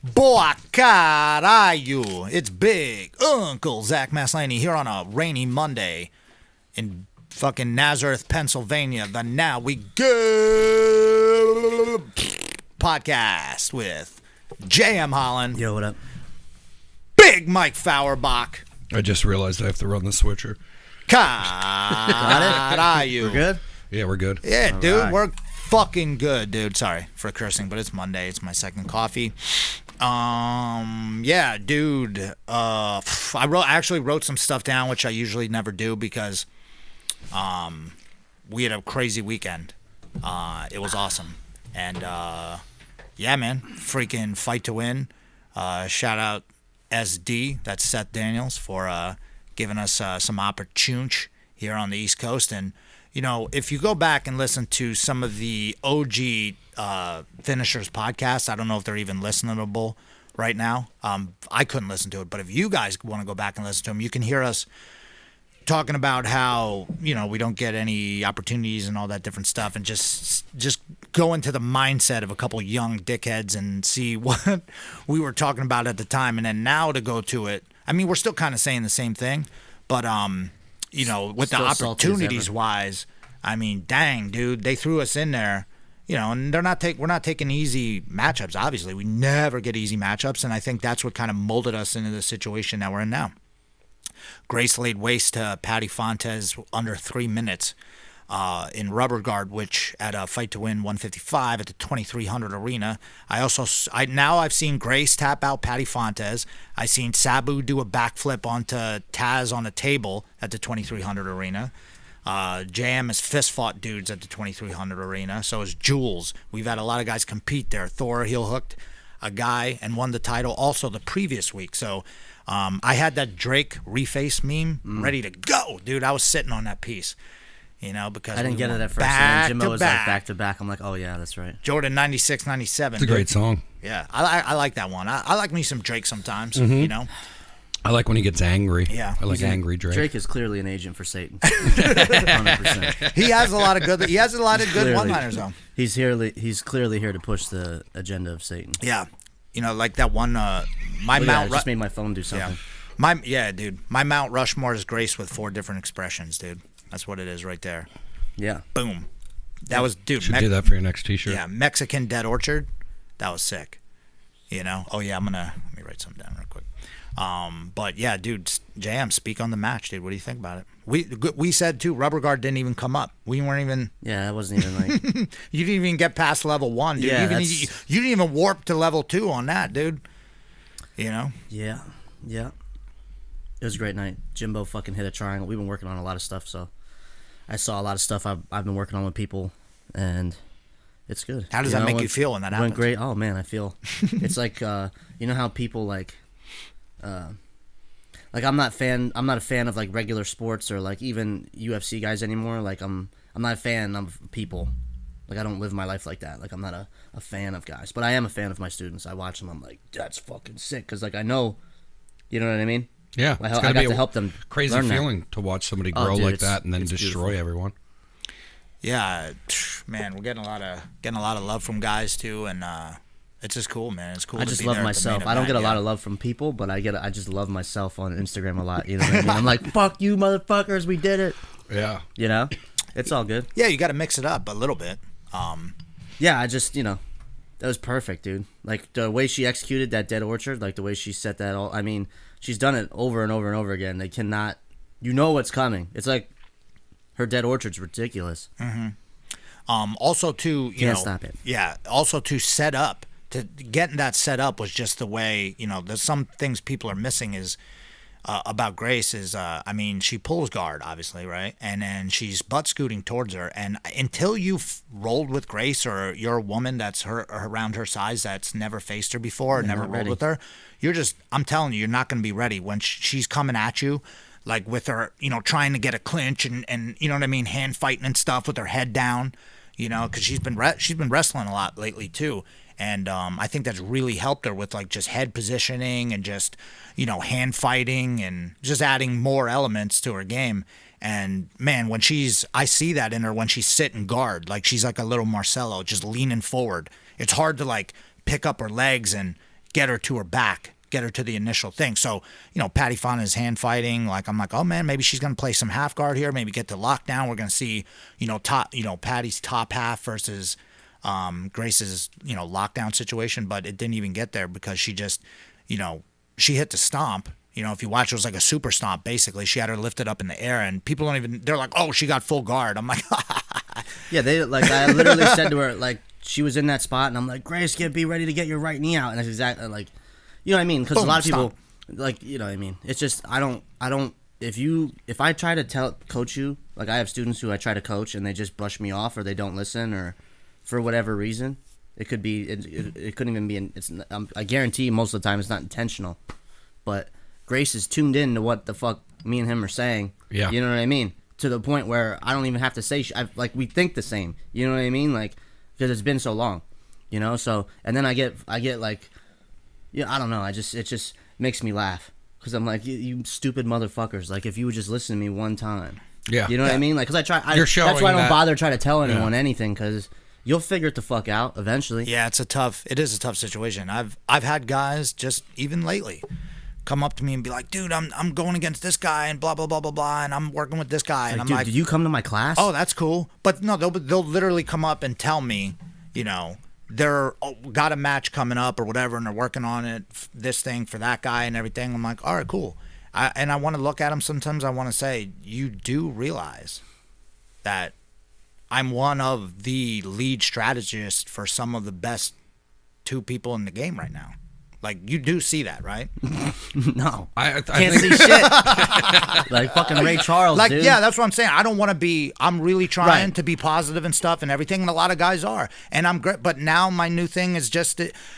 Boa caralho! It's Big Uncle Zach Maslany here on a rainy Monday in fucking Nazareth, Pennsylvania. The Now We Go podcast with J.M. Holland. Yo, what up? Big Mike Fauerbach. I just realized I have to run the switcher. Caralho. We're good? Yeah, we're good. Yeah, All dude, right. we're fucking good, dude. Sorry for cursing, but it's Monday. It's my second coffee. Yeah, dude. I actually wrote some stuff down, which I usually never do because, we had a crazy weekend. It was awesome, and yeah, man, freaking fight to win. Shout out SD, that's Seth Daniels, for giving us some opportunity here on the East Coast. And you know, if you go back and listen to some of the OG finishers podcasts, I don't know if they're even listenable right now. I couldn't listen to it, but if you guys want to go back and listen to them, you can hear us talking about how, you know, we don't get any opportunities and all that different stuff, and just go into the mindset of a couple young dickheads and see what we were talking about at the time, and then now to go to it. I mean, we're still kind of saying the same thing, but you know, with Still the salty as opportunities ever. wise, I mean, dang, dude, they threw us in there. You know, and we're not taking easy matchups. Obviously, we never get easy matchups, and I think that's what kind of molded us into the situation that we're in now. Grace laid waste to Patty Fontes under 3 minutes in rubber guard, which at a fight to win 155 at the 2300 arena. I've seen Grace tap out Patty Fontes. I seen Sabu do a backflip onto Taz on a table at the 2300 arena. JM has fist fought dudes at the 2300 arena. So is Jules. We've had a lot of guys compete there. Thor heel hooked a guy and won the title also the previous week. So I had that Drake reface meme ready to go, dude. I was sitting on that piece, you know, because I didn't get it went at first. And then Jimbo was like back back to back. I'm like, oh, yeah, that's right. Jordan 96, 97. It's a great song. Yeah, I like that one. I like me some Drake sometimes, you know. I like when he gets angry. Yeah. I like angry Drake. Drake is clearly an agent for Satan. 100%. He has a lot of good. He has a lot of good Clearly. one-liners though. He's clearly here to push the agenda of Satan. Yeah, you know, like that one. My Look at that, Mount. it just made my phone do something. Dude. My Mount Rushmore is Grace with 4 different expressions, dude. That's what it is right there. Yeah. Boom. That was, dude. Should do that for your next T-shirt. Yeah, Mexican Dead Orchard. That was sick. You know. Oh yeah, let me write something down real quick. But yeah, dude, JM, speak on the match, dude. What do you think about it? We said too, rubber guard didn't even come up. We weren't even. Yeah, that wasn't even like. You didn't even get past level 1, dude. Yeah, you didn't even warp to level 2 on that, dude. You know. Yeah. It was a great night. Jimbo fucking hit a triangle. We've been working on a lot of stuff, so I saw a lot of stuff I've been working on with people, and it's good. How does that make you feel when that happens? Went great. Oh man, I feel it's like you know how people like I'm not a fan of like regular sports or like even UFC guys anymore. Like I'm not a fan of people. Like I don't live my life like that. Like I'm not a fan of guys, but I am a fan of my students. I watch them. I'm like, that's fucking sick, because like I know, you know what I mean. Yeah. I It's got gotta be to a help them. crazy learn that. feeling to watch somebody Oh, grow dude, like it's- that and then it's destroy beautiful. everyone. Yeah, man, we're getting a lot of love from guys too, and it's just cool, man. It's cool. I to just be love there at the main myself. I don't get a event, lot yeah. of love from people, but I just love myself on Instagram a lot. You know what I mean? I'm like, fuck you, motherfuckers, we did it. Yeah. You know, it's all good. Yeah, you got to mix it up a little bit. Yeah, I just that was perfect, dude. Like the way she executed that Dead Orchard, like the way she set that all. I mean, she's done it over and over and over again. They cannot, what's coming. It's like her Dead Orchard's ridiculous. Also, too, Can't stop it. Yeah. Also, to set up, to getting that set up was just the way. You know, there's some things people are missing is about Grace is, I mean, she pulls guard, obviously, right? And then she's butt scooting towards her. And until you've rolled with Grace, or you're a woman that's around her size that's never faced her before, or never not rolled ready. with her, I'm telling you, you're not going to be ready when she's coming at you. Like with her, you know, trying to get a clinch and you know what I mean, hand fighting and stuff with her head down, you know, because she's been wrestling a lot lately too, and I think that's really helped her with like just head positioning and just, you know, hand fighting and just adding more elements to her game. And man, I see that in her when she's sitting guard, like she's like a little Marcelo, just leaning forward. It's hard to like pick up her legs and get her to her back, get her to the initial thing. So, Patty Fonta's hand fighting, like I'm like, oh man, maybe she's gonna play some half guard here, maybe get to lockdown. We're gonna see, Patty's top half versus Grace's, lockdown situation, but it didn't even get there because she just, she hit the stomp. If you watch, it was like a super stomp, basically. She had her lifted up in the air, and people they're like, oh, she got full guard. I'm like, yeah, I literally said to her, like, she was in that spot, and I'm like, Grace, be ready to get your right knee out. And that's exactly, like, you know what I mean? Because a lot of people, like, you know what I mean? It's just, I don't, if I try to coach you, like, I have students who I try to coach, and they just brush me off, or they don't listen, or for whatever reason. It could be, it couldn't even be, I guarantee most of the time it's not intentional. But Grace is tuned in to what the fuck me and him are saying. Yeah. You know what I mean? To the point where I don't even have to say like, we think the same. You know what I mean? Like, because it's been so long. So, and then I get like, I don't know. It just makes me laugh. Because I'm like, you stupid motherfuckers. Like, if you would just listen to me one time. Yeah. You know what I mean? Like, because You're showing that's why I don't that- bother trying to tell anyone anything, because you'll figure it the fuck out eventually. yeah, it is a tough situation. I've had guys just even lately come up to me and be like, dude, I'm going against this guy and blah blah blah blah blah, and I'm working with this guy, and I'm Dude, like, did you come to my class? oh, that's cool. But no, they'll literally come up and tell me, they're got a match coming up or whatever, and they're working on it, this thing for that guy and everything. I'm like, all right, cool. And I want to look at them sometimes. I want to say, you do realize that I'm one of the lead strategists for some of the best two people in the game right now. Like, you do see that, right? No. I Can't think, see shit. Like fucking Ray Charles, Like, dude. yeah, that's what I'm saying. I don't want to be, I'm really trying Right. to be positive and stuff and everything, and a lot of guys are. And I'm great, but now my new thing is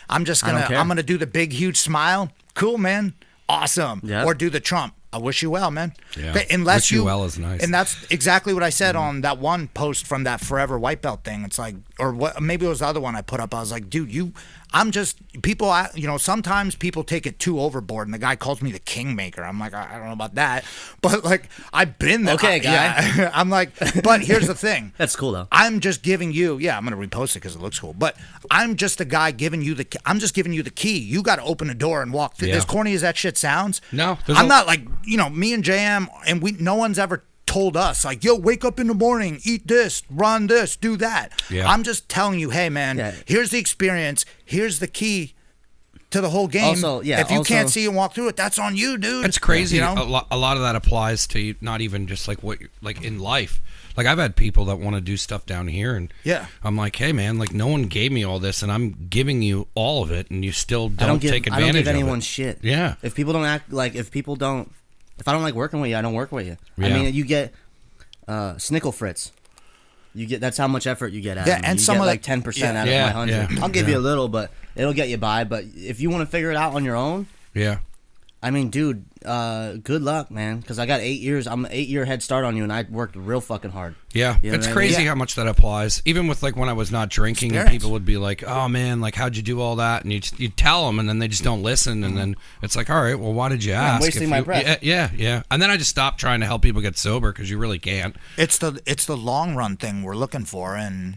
I'm going to do the big, huge smile. Cool, man. Awesome. Yeah. Or do the Trump. I wish you well, man. Yeah. But unless Wish you well is nice. And that's exactly what I said on that one post from that Forever White Belt thing. It's like, or what? Maybe it was the other one I put up. I was like, dude, I'm just people. Sometimes people take it too overboard, and the guy calls me the kingmaker. I'm like, I don't know about that, but like, I've been there. Okay, guy. Yeah. I'm like, but here's the thing. That's cool though. I'm just giving you. Yeah, I'm gonna repost it because it looks cool. But I'm just the guy giving you the. I'm just giving you the key. You got to open the door and walk through. Yeah. As corny as that shit sounds. No, I'm not like me and JM, and no one's ever told us like, yo, wake up in the morning, eat this, run this, do that. Yeah. I'm just telling you, hey man, here's the experience, here's the key to the whole game. Also, if you can't see and walk through it, that's on you, dude. It's crazy. You know? A lot of that applies to not even just like like in life. Like, I've had people that want to do stuff down here, and Yeah. I'm like, hey man, like, no one gave me all this, and I'm giving you all of it, and you still don't take advantage I don't give of anyone it. shit. Yeah. If people don't act like, if I don't like working with you, I don't work with you. I Yeah. mean, you get Snickle Fritz. That's how much effort you get out Yeah, of me. and You some get of like the- 10% out of Yeah, my 100. yeah, I'll give yeah. you a little, but it'll get you by. But if you want to figure it out on your own, Yeah. I mean, dude, good luck, man. Because I got 8 years. I'm an 8-year head start on you, and I worked real fucking hard. Yeah, You know it's what I mean? crazy Yeah. how much that applies. Even with like when I was not drinking, and Experience. people would be like, "Oh man, like how'd you do all that?" And you tell them, and then they just don't listen, and then it's like, "All right, well, why did you ask?" wasting if my you- breath. Yeah. And then I just stopped trying to help people get sober because you really can't. It's the long run thing we're looking for, and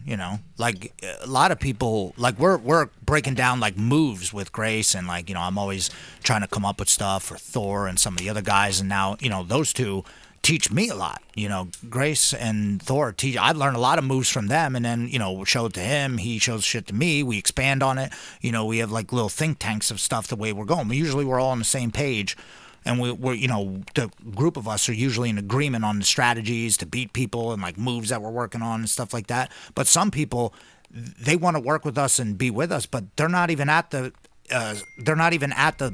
like a lot of people, like we're breaking down like moves with Grace, and like I'm always trying to come up with stuff for Thor and some of the other guys, and now those two teach me a lot. Grace and Thor teach. I learn a lot of moves from them, and then show it to him. He shows shit to me. We expand on it. We have like little think tanks of stuff the way we're going. We're all on the same page. And we're the group of us are usually in agreement on the strategies to beat people and like moves that we're working on and stuff like that. But some people, they want to work with us and be with us, but they're not even at the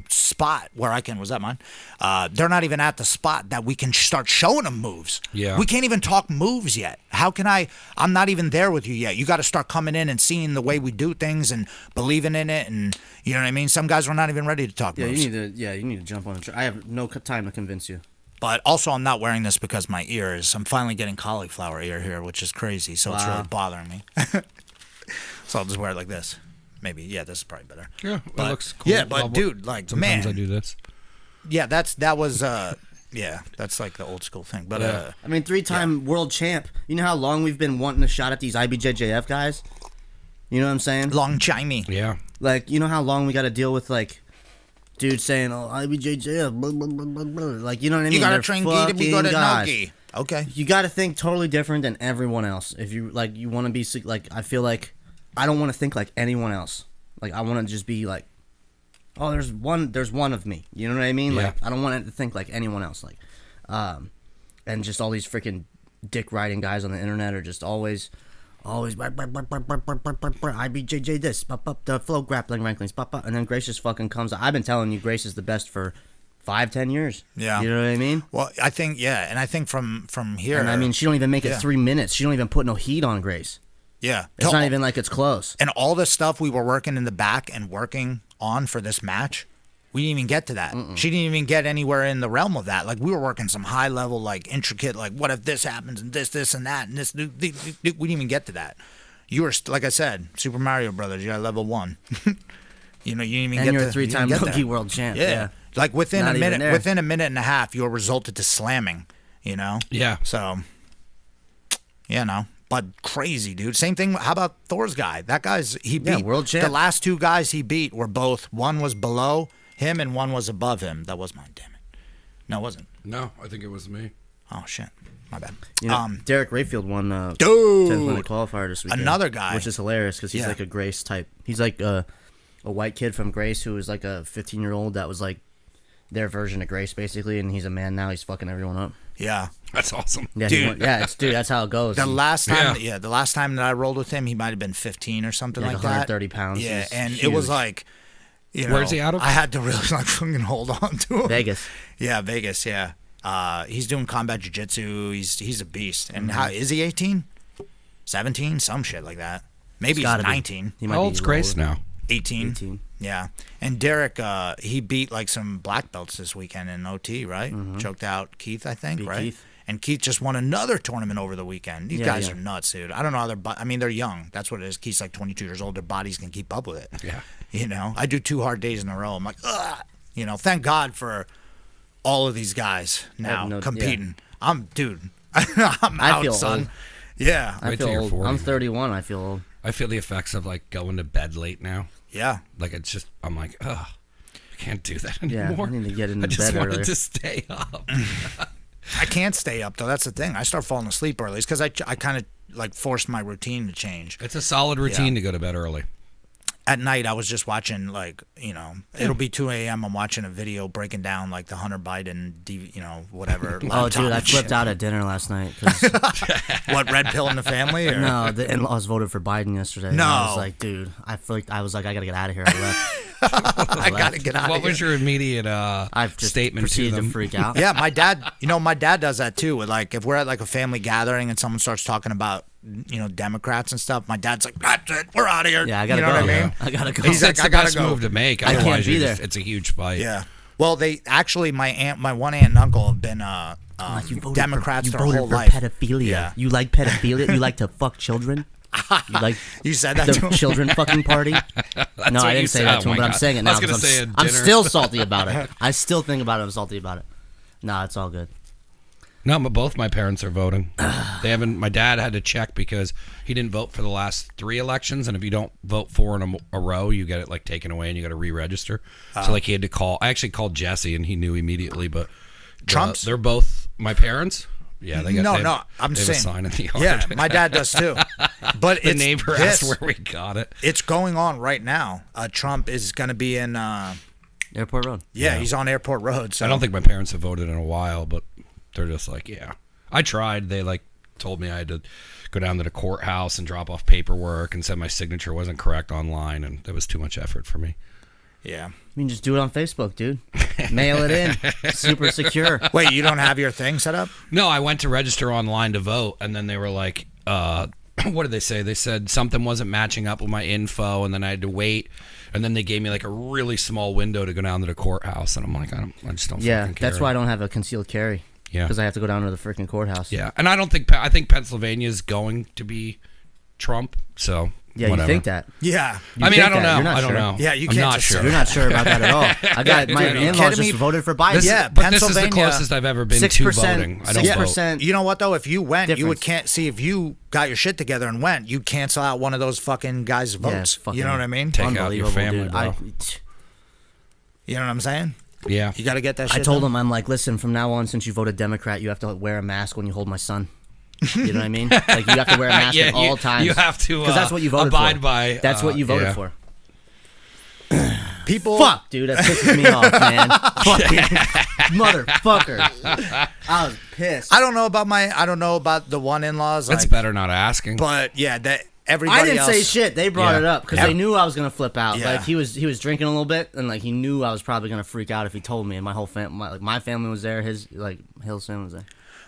spot where I can. Was that mine? They're not even at the spot that we can start showing them moves. Yeah. We can't even talk moves yet. How can I? I'm not even there with you yet. You got to start coming in and seeing the way we do things and believing in it, and you know what I mean. Some guys are not even ready to talk Yeah, moves. you need to jump on it. I have no time to convince you. But also, I'm not wearing this because my ears. I'm finally getting cauliflower ear here, which is crazy. So it's Wow. really bothering me. So I'll just wear it like this. Maybe, yeah, this is probably better. Yeah, But- it looks cool. yeah, but dude, like, sometimes man. I do this. Yeah, that's like the old school thing. But Yeah. I mean, 3-time world champ. You know how long we've been wanting a shot at these IBJJF guys? You know what I'm saying? Long chimey. Yeah. Like, you know how long we got to deal with, like, dudes saying, "Oh, IBJJ," blah, blah, blah, blah, blah. Like, you know what I mean? You got to They're train gi to be good fucking at guys. no gi. Okay. You got to think totally different than everyone else. If you like, you want to be like, I feel like I don't want to think like anyone else. Like, I want to just be like, oh, there's one of me. You know what I mean? Yeah. Like, I don't want it to think like anyone else. Like, and just all these freaking dick riding guys on the internet are just always IBJJ this, the flow grappling ranklings, and then Grace just fucking comes. I've been telling you, Grace is the best for 5-10 years. Yeah. You know what I mean? Well, I think and I think from here. And I mean, she don't even make it Yeah. 3 minutes. She don't even put no heat on Grace. yeah, It's not even like it's close. And all the stuff we were working in the back and working on for this match, we didn't even get to that. She didn't even get anywhere in the realm of that. Like, we were working some high level, like, intricate, like, what if this happens and this and that and this. We didn't even get to that. You were, like I said, Super Mario Brothers. You got level 1. You know, you didn't even And get you're to a 3-time you didn't get Loki there. world champ. Yeah. Yeah. Like within Not a even minute, there. within a minute and a half, you resulted to slamming. You know. Yeah. So, you know, but crazy, dude. Same thing. How about Thor's guy? That guy's he beat world champ. The last 2 guys he beat were both, one was below him and one was above him. That was mine. Damn it. No, it wasn't. No, I think it was me. Oh shit. My bad. You know, Derek Rayfield won Dude. 10-point qualifier this weekend. Another guy. Which is hilarious because he's Yeah. like a Grace type. He's like a white kid from Grace who was like a 15-year-old that was like their version of Grace basically, and he's a man now. He's fucking everyone up. Yeah. That's awesome. Yeah, Dude. that's how it goes. The last time, Yeah. the last time that I rolled with him, he might have been 15 or something like like that. 130 pounds. Yeah, He's and huge. it was like, you know, Where's he out of? I had to really like fucking hold on to him. Vegas. Yeah, Vegas. Yeah, he's doing combat jiu-jitsu. He's a beast. And Mm-hmm. how is he? 18, 17, some shit like that. Maybe he's Gotta be. 19, He might How be old's a little Grace older. now? 18. 18. Yeah, and Derek, he beat like some black belts this weekend in OT, right? Choked out Keith, I think, Mm-hmm. Beat right? Keith. And Keith just won another tournament over the weekend. These Yeah, guys yeah. are nuts, dude. I don't know how I mean, they're young. That's what it is. Keith's like 22 years old. Their bodies can keep up with it. Yeah. You know, I do 2 hard days in a row. I'm like, ugh. You know, thank God for all of these guys now no- competing. I'm I'm I out, feel son. old. Yeah, I Wait feel till you're old. 40. I'm 31. I feel old. I feel the effects of like going to bed late now. yeah. Like it's just, I'm like, ugh, I can't do that Yeah, anymore. I need to get into I just bed wanted earlier. to stay up. I can't stay up though. That's the thing. I start falling asleep early. It's because I kind of like forced my routine to change. It's a solid routine to go to bed early. At night, I was just watching like, you know, it'll be 2 a.m. I'm watching a video breaking down like the Hunter Biden, you know, whatever. Oh, laptop dude, I and flipped shit. out at dinner last night. 'Cause What, red pill in the family? Or? no, the in-laws voted for Biden yesterday. And I was No. like, dude, I was like, I gotta get out of here. I left. I gotta get out What of here. was your immediate I've just statement to proceeded them? to freak out. Yeah, my dad. You know, my dad does that too. With like, if we're at like a family gathering and someone starts talking about, you know, Democrats and stuff, my dad's like, "That's it, we're out of here." Yeah, I gotta you know go. What I mean? I gotta go. He's That's like, the "I gotta best go." move to make. I can't Otherwise, be you're there. just- it's a huge fight. Yeah. Well, they actually, my one aunt and uncle have been Like, you voted Democrats for, their you whole voted for life. pedophilia. Yeah. You like pedophilia? You like to fuck children? You like You said that to the him? children fucking party? No, what I you didn't say said. that Oh to him, my but I'm God. saying it I now. was gonna 'cause say I'm, at I'm dinner. still salty about it. I still think about it. I'm salty about it. No, it's all good. No, but both my parents are voting. They haven't. My dad had to check because he didn't vote for the last 3 elections, and if you don't vote 4 in a row, you get it like taken away, and you got to re-register. So like he had to call. I actually called Jesse, and he knew immediately. But Trump's? they're both my parents. Yeah, they got. No, they have- no, I'm they have a saying. sign in the yard. Yeah, my dad does too. But The it's neighbor this. asked where we got it. It's going on right now. Trump is going to be in. Airport Road. Yeah, he's on Airport Road. So I don't think my parents have voted in a while, but they're just like, yeah. I tried. They like told me I had to go down to the courthouse and drop off paperwork and said my signature wasn't correct online, and that was too much effort for me. Yeah. You can just do it on Facebook, dude. Mail it in. Super secure. Wait, you don't have your thing set up? No, I went to register online to vote, and then they were like, what did they say? They said something wasn't matching up with my info, and then I had to wait, and then they gave me like a really small window to go down to the courthouse, and I'm like, I just don't Yeah, fucking care. that's why I don't have a concealed carry. Yeah. Because I have to go down to the freaking courthouse. Yeah, and I don't think I think Pennsylvania is going to be Trump, so Yeah, whatever. you think that? Yeah. You I mean, think I don't that. know. You're not I don't sure. know. Yeah, you I'm can't not just sure. say- You're not sure about that at all. I got my Dude, are you in-laws kidding just me? voted for Biden. This, Yeah, but this is the Pennsylvania- closest I've ever been to 6%, voting. I don't vote. 6%. You know what though? If you went, you would Difference. can't see if you got your shit together and went, you'd cancel out one of those fucking guys' Yeah, votes. it's fucking You know what I mean? Take out your Unbelievable, family, dude. bro. You know what I'm saying? Yeah. You got to get that shit. I told done. him, I'm like, listen, from now on, since you voted Democrat, you have to wear a mask when you hold my son. You know what I mean? Like, you have to wear a mask Yeah, at all times. you have to Because that's what you voted abide for. by. That's what you voted yeah. for. People. Fuck, dude, that pisses me off, man. Fucking motherfucker. I was pissed. I don't know about the one in-laws. It's Like, better not asking. but yeah, that everybody I didn't else. say shit. They brought Yeah. it up because Yeah. they knew I was gonna flip out. Yeah. Like he was drinking a little bit, and like he knew I was probably gonna freak out if he told me. And my whole my family was there. His Hilson was there.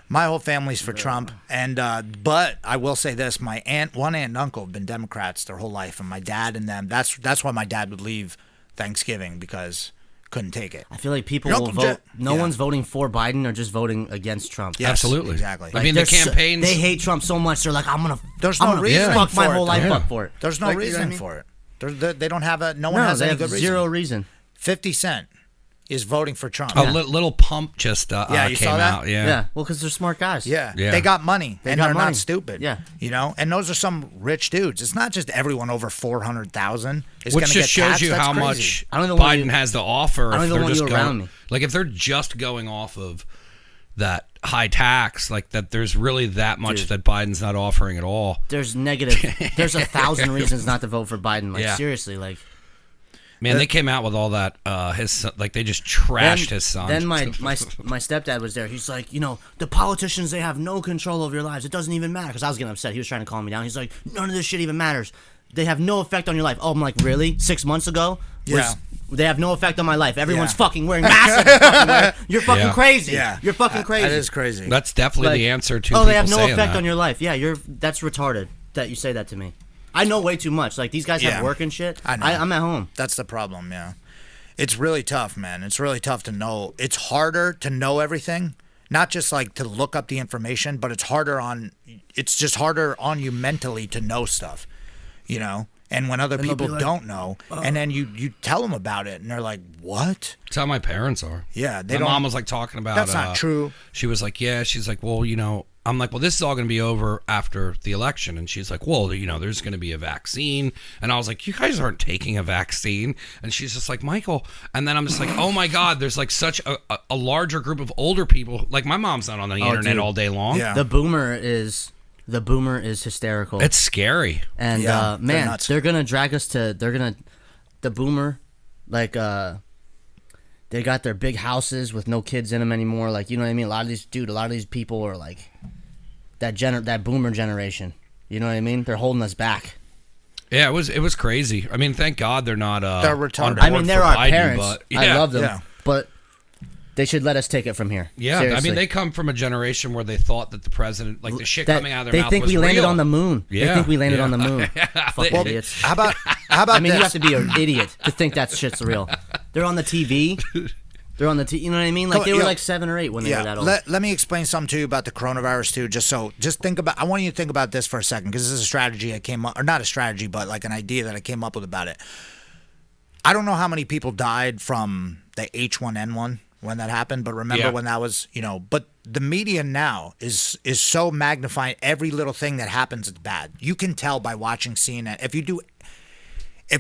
My whole family's for Trump, and but I will say this: one aunt and uncle have been Democrats their whole life, and my dad and them. That's why my dad would leave Thanksgiving because couldn't take it. I feel like people Your will Uncle vote. Ja- No yeah. one's voting for Biden; they're just voting against Trump. Yes, Absolutely. exactly. I mean, the they're so- campaigns. they hate Trump so much. They're like, I'm gonna. There's I'm no gonna reason fuck for my it, whole life though. up for it. There's no Like, you know reason what I mean? for it. They don't have a. No one No, has they any have good reason. zero reason. 50 Cent is voting for Trump. A little pump just Yeah, you came saw that? out. Yeah. Yeah, well, because they're smart guys. Yeah. Yeah. They got money, and got they're money. not stupid. Yeah. You know, and those are some rich dudes. It's not just everyone over 400,000 is going Which to get just shows taxed. you That's how crazy. much I don't even want Biden you- has to offer. I don't if even they're want just you going, around me. Like if they're just going off of that high tax, like that, there's really that much Dude. that Biden's not offering at all. There's negative. There's 1,000 reasons not to vote for Biden. Like Yeah. seriously, like. Man, they came out with all that. His son, like they just trashed his son. Then my stepdad was there. He's like, the politicians, they have no control over your lives. It doesn't even matter. Because I was getting upset. He was trying to calm me down. He's like, none of this shit even matters. They have no effect on your life. Oh, I'm like, really? 6 months ago? Yeah. They have no effect on my life. Everyone's Yeah. fucking wearing masks. You're fucking Yeah. crazy. Yeah. You're fucking crazy. That is crazy. That's definitely Like, the answer to. oh, people they have no saying effect that. on your life. Yeah, that's retarded that you say that to me. I know way too much. Like these guys Yeah. have work and shit. I know. I'm at home. That's the problem, yeah. It's really tough, man. It's really tough to know. It's harder to know everything, not just like to look up the information, but it's just harder on you mentally to know stuff, you know? And when other they'll people be like, don't know, and then you tell them about it, and they're like, "What?" That's how my parents are. Yeah, they My don't. mom was like talking about. That's not true. She was like, yeah. She's like, well, I'm like, well, this is all going to be over after the election. And she's like, well, there's going to be a vaccine. And I was like, you guys aren't taking a vaccine. And she's just like, Michael. And then I'm just like, oh my God, there's like such a larger group of older people. Like my mom's not on the internet dude. all day long. Yeah. The boomer is hysterical. It's scary. And Yeah, they're man, nuts. they're gonna drag us to. The boomer, like they got their big houses with no kids in them anymore. Like you know what I mean. A lot of these people are like that boomer generation. You know what I mean? They're holding us back. Yeah, it was crazy. I mean, thank God they're not. They're retarded. on I board mean, they're for our Biden, parents. But, I yeah. love them, Yeah. but they should let us take it from here. Yeah, Seriously. I mean, they come from a generation where they thought that the president, like the shit That- coming out of their they mouth think was we landed real. on the moon. They Yeah, think we landed yeah. on the moon. Yeah, Fucking they- idiots. How about I mean, this? you have to be an idiot to think that shit's real. They're on the TV. They're on the TV. You know what I mean? Like Come they on, were yo. like 7 or 8 when they were that old. Let me explain something to you about the coronavirus too. Just think about. I want you to think about this for a second because this is a strategy I came up, or not a strategy, but like an idea that I came up with about it. I don't know how many people died from the H1N1 when that happened, but remember Yeah. when that was, But the media now is so magnifying every little thing that happens. It's bad. You can tell by watching CNN. If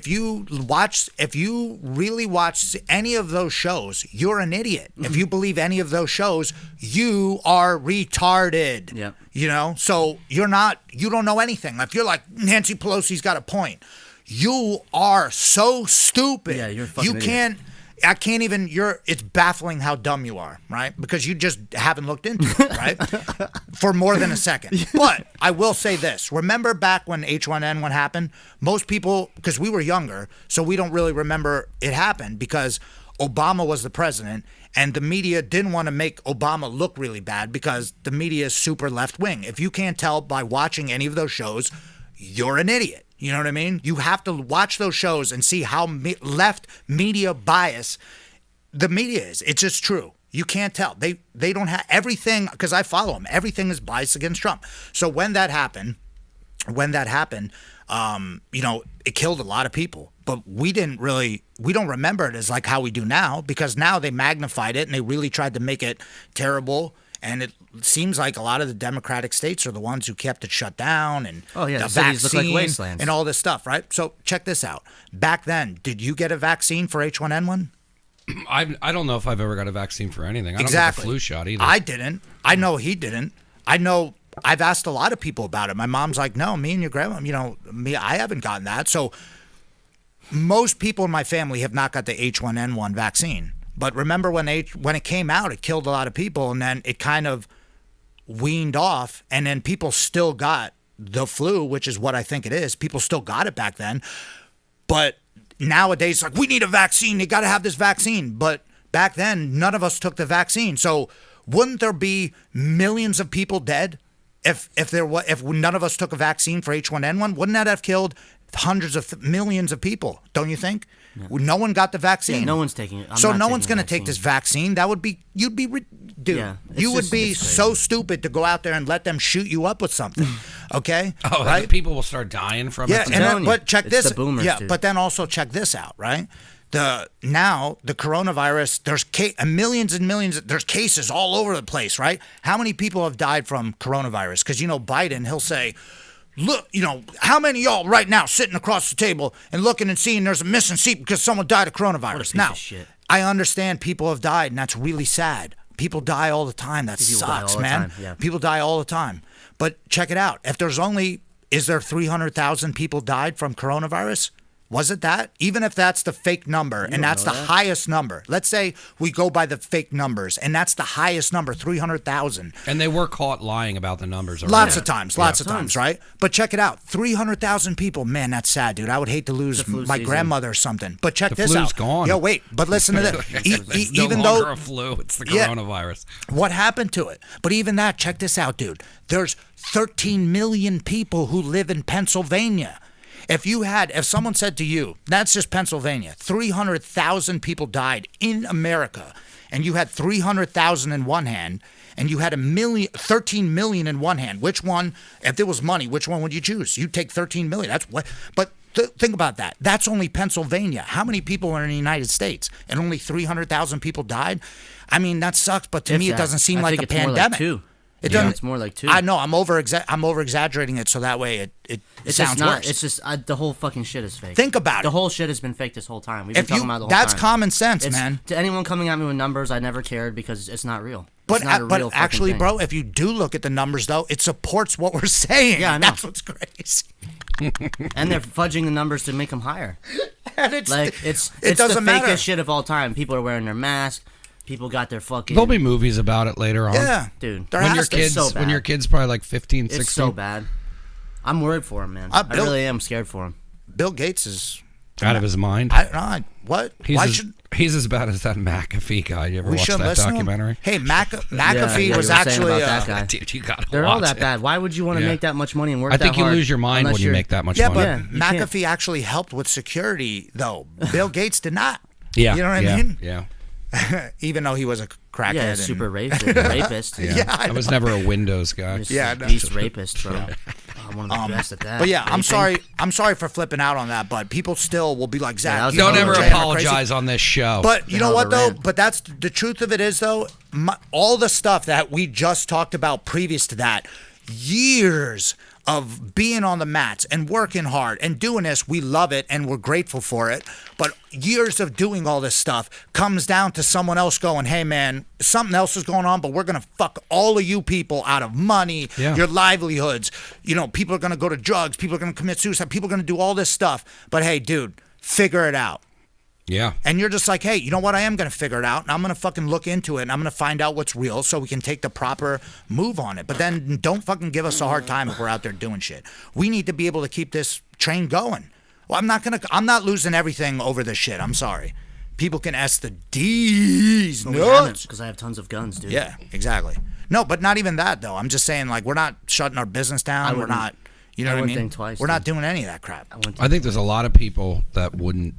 you really watch any of those shows, you're an idiot. If you believe any of those shows, you are retarded. Yeah. So you don't know anything. If you're like, Nancy Pelosi's got a point, you are so stupid. Yeah, you're a fucking idiot. It's baffling how dumb you are, right? Because you just haven't looked into it, right? For more than a second. But I will say this. Remember back when H1N1 happened? Most people, because we were younger, so we don't really remember it happened because Obama was the president and the media didn't want to make Obama look really bad because the media is super left-wing. If you can't tell by watching any of those shows, you're an idiot. You know what I mean? You have to watch those shows and see how left media bias the media is. It's just true. You can't tell. They don't have everything, because I follow them. Everything is biased against Trump. So when that happened, it killed a lot of people. But we don't remember it as like how we do now, because now they magnified it and they really tried to make it terrible. And it seems like a lot of the Democratic states are the ones who kept it shut down, and the cities look like wastelands and all this stuff, right? So check this out. Back then, did you get a vaccine for H1N1? I don't know if I've ever got a vaccine for anything. I don't Exactly. get the flu shot either. I didn't. I know he didn't. I know I've asked a lot of people about it. My mom's like, no, me and your grandma, I haven't gotten that. So most people in my family have not got the H1N1 vaccine. But remember when it came out, it killed a lot of people, and then it kind of weaned off, and then people still got the flu, which is what I think it is. People still got it back then. But nowadays, like, we need a vaccine. They got to have this vaccine. But back then, none of us took the vaccine. So wouldn't there be millions of people dead if none of us took a vaccine for H1N1? Wouldn't that have killed hundreds of millions of people? Don't you think? Yeah. No one got the vaccine. Yeah, no one's taking it. So no one's going to take this vaccine. That would be you would be so stupid to go out there and let them shoot you up with something. Okay? Right? People will start dying from it. Yeah, but check this. The boomers, dude. But then also check this out, right? The coronavirus, there's millions and millions, there's cases all over the place, right? How many people have died from coronavirus? Because, Biden, he'll say, look, how many of y'all right now sitting across the table and looking and seeing there's a missing seat because someone died of coronavirus? What a piece Now, of shit. I understand people have died, and that's really sad. People die all the time. That sucks, man. Yeah. People die all the time. But check it out. Is there 300,000 people died from coronavirus? Was it that? Even if that's the fake number, and that's the highest number. Let's say we go by the fake numbers, and that's the highest number, 300,000. And they were caught lying about the numbers already. Lots of times, right? But check it out. 300,000 people. Man, that's sad, dude. I would hate to lose my grandmother or something. But check this out. The flu's gone. Yo, wait. But listen to this. It's no longer a flu. It's the coronavirus. What happened to it? But even that, check this out, dude. There's 13 million people who live in Pennsylvania. If someone said to you, that's just Pennsylvania, 300,000 people died in America, and you had 300,000 in one hand, and you had 13 million in one hand, which one, if there was money, which one would you choose? You'd take 13 million. That's what, but think about that. That's only Pennsylvania. How many people are in the United States? And only 300,000 people died? I mean, that sucks, but to me, it doesn't seem like a pandemic. It's more like 2. I know I'm over exaggerating it so that way it sounds worse. It's just the whole fucking shit is fake. Think about it. The whole shit has been fake this whole time. We've been talking about it the whole that's time. Common sense, man. To anyone coming at me with numbers, I never cared because it's not real. But actually, thing. bro, if you do look at the numbers, though, it supports what we're saying. Yeah, I know. That's what's crazy. And they're fudging the numbers to make them higher. And it's the doesn't matter. fakest shit of all time. People are wearing their masks. People got their fucking... There'll be movies about it later on. Yeah. Dude. When your kid's probably like 15, 16. It's so bad. I'm worried for him, man. I really am scared for him. Bill Gates is... Out of his mind. What? He's as bad as that McAfee guy. You ever watch that documentary? Hey, McAfee was actually... that guy. Dude, you gotta They're watch all that it. bad. Why would you want to make that much money and work that hard? I think you lose your mind when you make that much money. Yeah, but McAfee actually helped with security, though. Bill Gates did not. Yeah. You know what I mean? Yeah. Even though he was a crackhead. Yeah, super rapist. Yeah. I was never a Windows guy. Beast rapist, bro. I want to be best at that. But yeah, I'm sorry for flipping out on that, but people still will be like, Zach, don't ever apologize on this show. But you know what, though? But that's the truth of it is, though, all the stuff that we just talked about previous to that, years of being on the mats and working hard and doing this, we love it and we're grateful for it. But years of doing all this stuff comes down to someone else going, hey, man, something else is going on, but we're going to fuck all of you people out of money, your livelihoods. People are going to go to drugs. People are going to commit suicide. People are going to do all this stuff. But, hey, dude, figure it out. Yeah. And you're just like, hey, you know what? I am going to figure it out, and I'm going to fucking look into it, and I'm going to find out what's real so we can take the proper move on it. But then don't fucking give us a hard time if we're out there doing shit. We need to be able to keep this train going. Well, I'm not losing everything over this shit. I'm sorry. People can ask the D's nuts. Because I have tons of guns, dude. Yeah, exactly. No, but not even that, though. I'm just saying, like, we're not shutting our business down. We're not, you know what I mean? Think twice, we're not doing any of that crap. I think there's a lot of people that wouldn't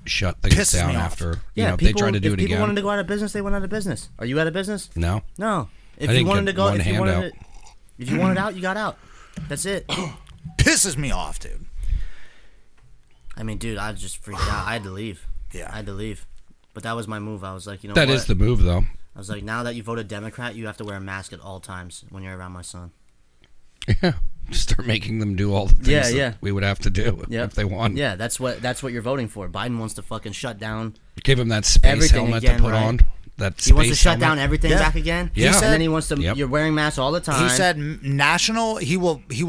shut things down after if they try to do it again. If people wanted to go out of business, they went out of business. Are you out of business? No. If you wanted to go, if you wanted out, you got out. That's it. Pisses me off, dude. I mean, dude, I just freaked out. I had to leave. Yeah. I had to leave. But that was my move. I was like, you know That what? is the move, though. I was like, now that you voted Democrat, you have to wear a mask at all times when you're around my son. Yeah. Start making them do all the things Yeah, that yeah. we would have to do if they won. Yeah, that's what you're voting for. Biden wants to fucking shut down. Give him that space Everything helmet again, to put right? on. That He wants to space shut helmet. down everything Yeah. back again. Yeah. And then he wants to. Yep. You're wearing masks all the time. He said national. He will push he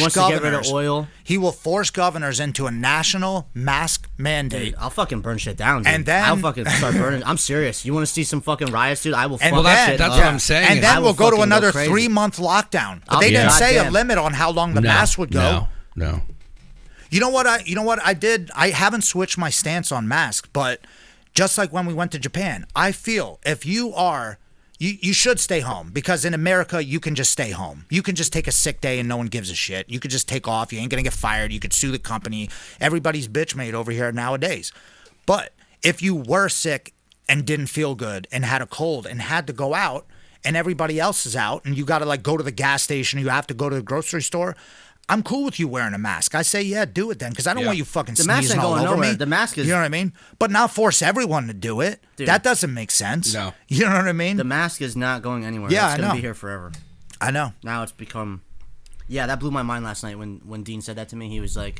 wants governors. to get rid of oil. He will force governors into a national mask mandate. Dude, I'll fucking burn shit down, dude. And then- I'll fucking start burning. I'm serious. You want to see some fucking riots, dude? I will fuck Well, shit that's up. what I'm saying. And I then will we'll go to fucking another crazy. 3-month lockdown. But I'll they be didn't say a goddamn. limit on how long the mask would go. No. You know what I did? I haven't switched my stance on masks, but just like when we went to Japan, I feel if you are you should stay home, because in America you can just stay home. You can just take a sick day and no one gives a shit. You could just take off. You ain't gonna get fired. You could sue the company. Everybody's bitch made over here nowadays. But if you were sick and didn't feel good and had a cold and had to go out and everybody else is out and you got to like go to the gas station, you have to go to the grocery store, I'm cool with you wearing a mask. I say, yeah, do it then, because I don't Yeah. want you fucking The mask sneezing ain't all going over nowhere. me. The mask is- You know what I mean? But not force everyone to do it. Dude. That doesn't make sense. No. You know what I mean? The mask is not going anywhere. Yeah, it's I gonna know. be here forever. I know. Now it's become. Yeah, that blew my mind last night when Dean said that to me. He was like,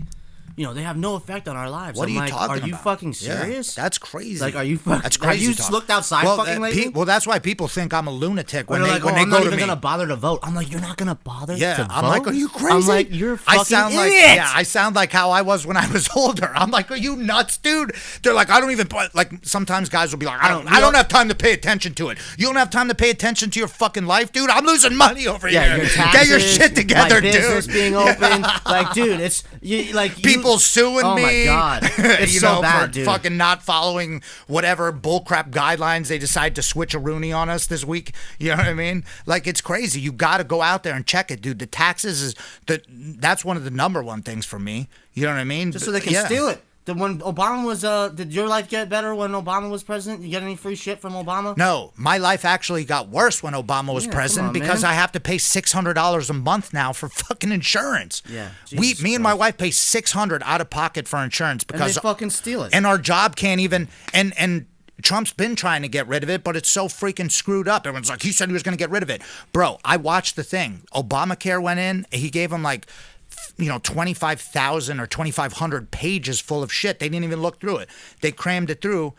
you know, they have no effect on our lives. What I'm are you like, talking about? Are you fucking Yeah, serious? that's crazy. Like, are you fucking? That's crazy. Have you talk. looked outside well, fucking lately? well, that's why people think I'm a lunatic when They're they like, when oh, they I'm go not to even me. gonna bother to vote. I'm like, you're not gonna bother Yeah, to I'm vote? like, are you crazy? I'm like, you're a fucking I sound like idiot. yeah, I sound like how I was when I was older. I'm like, are you nuts, dude? They're like, I don't even like. Sometimes guys will be like, I don't have time to pay attention to it. You don't have time to pay attention to your fucking life, dude. I'm losing money over Yeah, here. your taxes, Get your shit together, my business dude. being open, like, dude, it's you like People suing oh me. my god, it's you so know, bad, for dude. fucking not following whatever bullcrap guidelines they decide to switch a Rooney on us this week. You know what I mean? Like, it's crazy. You got to go out there and check it, dude. The taxes is that's one of the number one things for me. You know what I mean? Just so they can Yeah. steal it. When Obama was, did your life get better when Obama was president? You get any free shit from Obama? No, my life actually got worse when Obama was Yeah, president, come on, because man. I have to pay $600 a month now for fucking insurance. Yeah, me Jesus and my Christ. wife pay $600 out of pocket for insurance And they because fucking steal it. and our job can't even and Trump's been trying to get rid of it, but it's so freaking screwed up. Everyone's like, he said he was going to get rid of it. Bro, I watched the thing. Obamacare went in. He gave him like, 25,000 or 2,500 pages full of shit. They didn't even look through it. They crammed it through.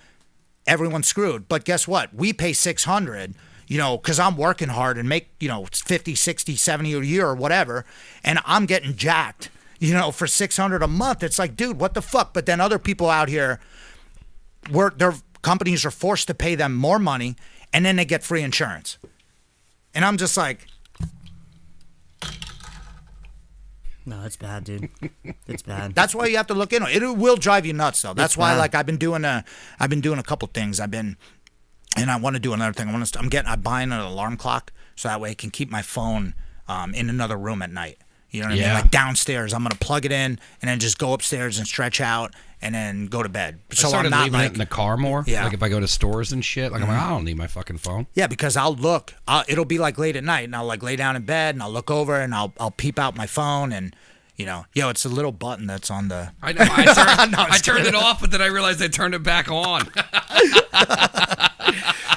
Everyone's screwed. But guess what? We pay 600, because I'm working hard and make, 50, 60, 70 a year or whatever. And I'm getting jacked, for 600 a month. It's like, dude, what the fuck? But then other people out here, their companies are forced to pay them more money, and then they get free insurance. And I'm just like, No, it's bad, dude. It's bad. that's why you have to look into it. It will drive you nuts, though. That's It's why, bad. like, I've been doing a couple things. And I want to do another thing. I'm buying an alarm clock so that way I can keep my phone in another room at night. You know what I mean? Yeah. Like downstairs, I'm gonna plug it in and then just go upstairs and stretch out and then go to bed. I So started I'm not leaving like it in the car more. Yeah. Like if I go to stores and shit, like I'm like, I don't need my fucking phone. Yeah, because it'll be like late at night, and I'll like lay down in bed, and I'll look over, and I'll peep out my phone, and it's a little button that's on the. I know. I No, I'm just turned it kidding. off, but then I realized I turned it back on.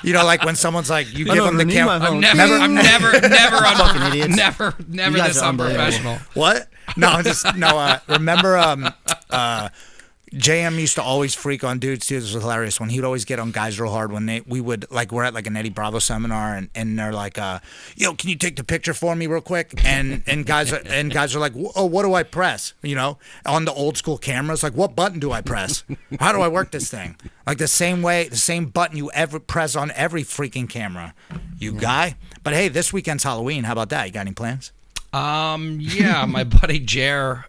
Like when someone's like, you I give don't them the need camera. my phone. I'm never Fucking idiots. never You guys this are unbelievable. unprofessional. What? No. Remember, JM used to always freak on dudes too. This was hilarious when he'd always get on guys real hard when we're at like an Eddie Bravo seminar and they're like, yo, can you take the picture for me real quick? And guys are like, oh, what do I press? On the old school cameras, like, what button do I press? How do I work this thing? Like the same button you ever press on every freaking camera, guy. But hey, this weekend's Halloween. How about that? You got any plans? Yeah, my buddy Jer,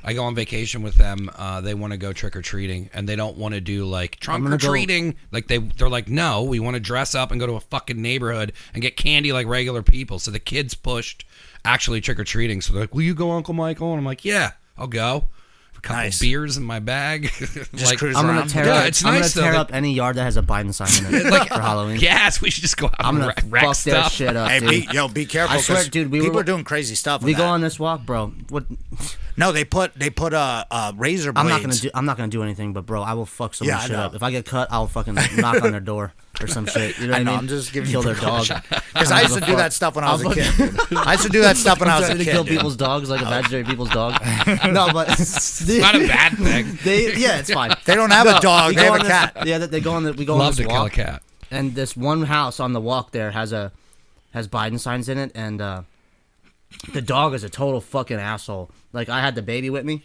I go on vacation with them. They want to go trick or treating, and they don't want to do like trunk or treating. Like they're like, no, we want to dress up and go to a fucking neighborhood and get candy like regular people. So the kids pushed actually trick or treating. So they're like, will you go, Uncle Michael? And I'm like, yeah, I'll go. couple Nice. beers in my bag. Just cruise I'm gonna around. tear Yeah, up. it's I'm nice, gonna tear though, up any yard that has a Biden sign in it for Halloween. Yes, we should just go out I'm and gonna wreck fuck their stuff. shit up, Hey, dude. be careful. I swear, 'cause dude, people are doing crazy stuff. With We go that. on this walk, bro. What? No, they put razor blades. I'm not gonna do anything, but bro, I will fuck someone's Yeah, I shit know. up. If I get cut, I'll fucking knock on their door or some shit. You know what I know, mean? I'm just giving kill you their dog. Because I used to do that stuff when I was a kid. I used to do that stuff when I was a Trying to kid. kill dude. people's dogs like imaginary people's dog. No, but It's not a bad thing. yeah, it's fine. They don't have a dog. We They go have a on cat. this, yeah, they go on. We go on Love this to kill a walk, cat. and this one house on the walk there has Biden signs in it, and the dog is a total fucking asshole. Like I had the baby with me,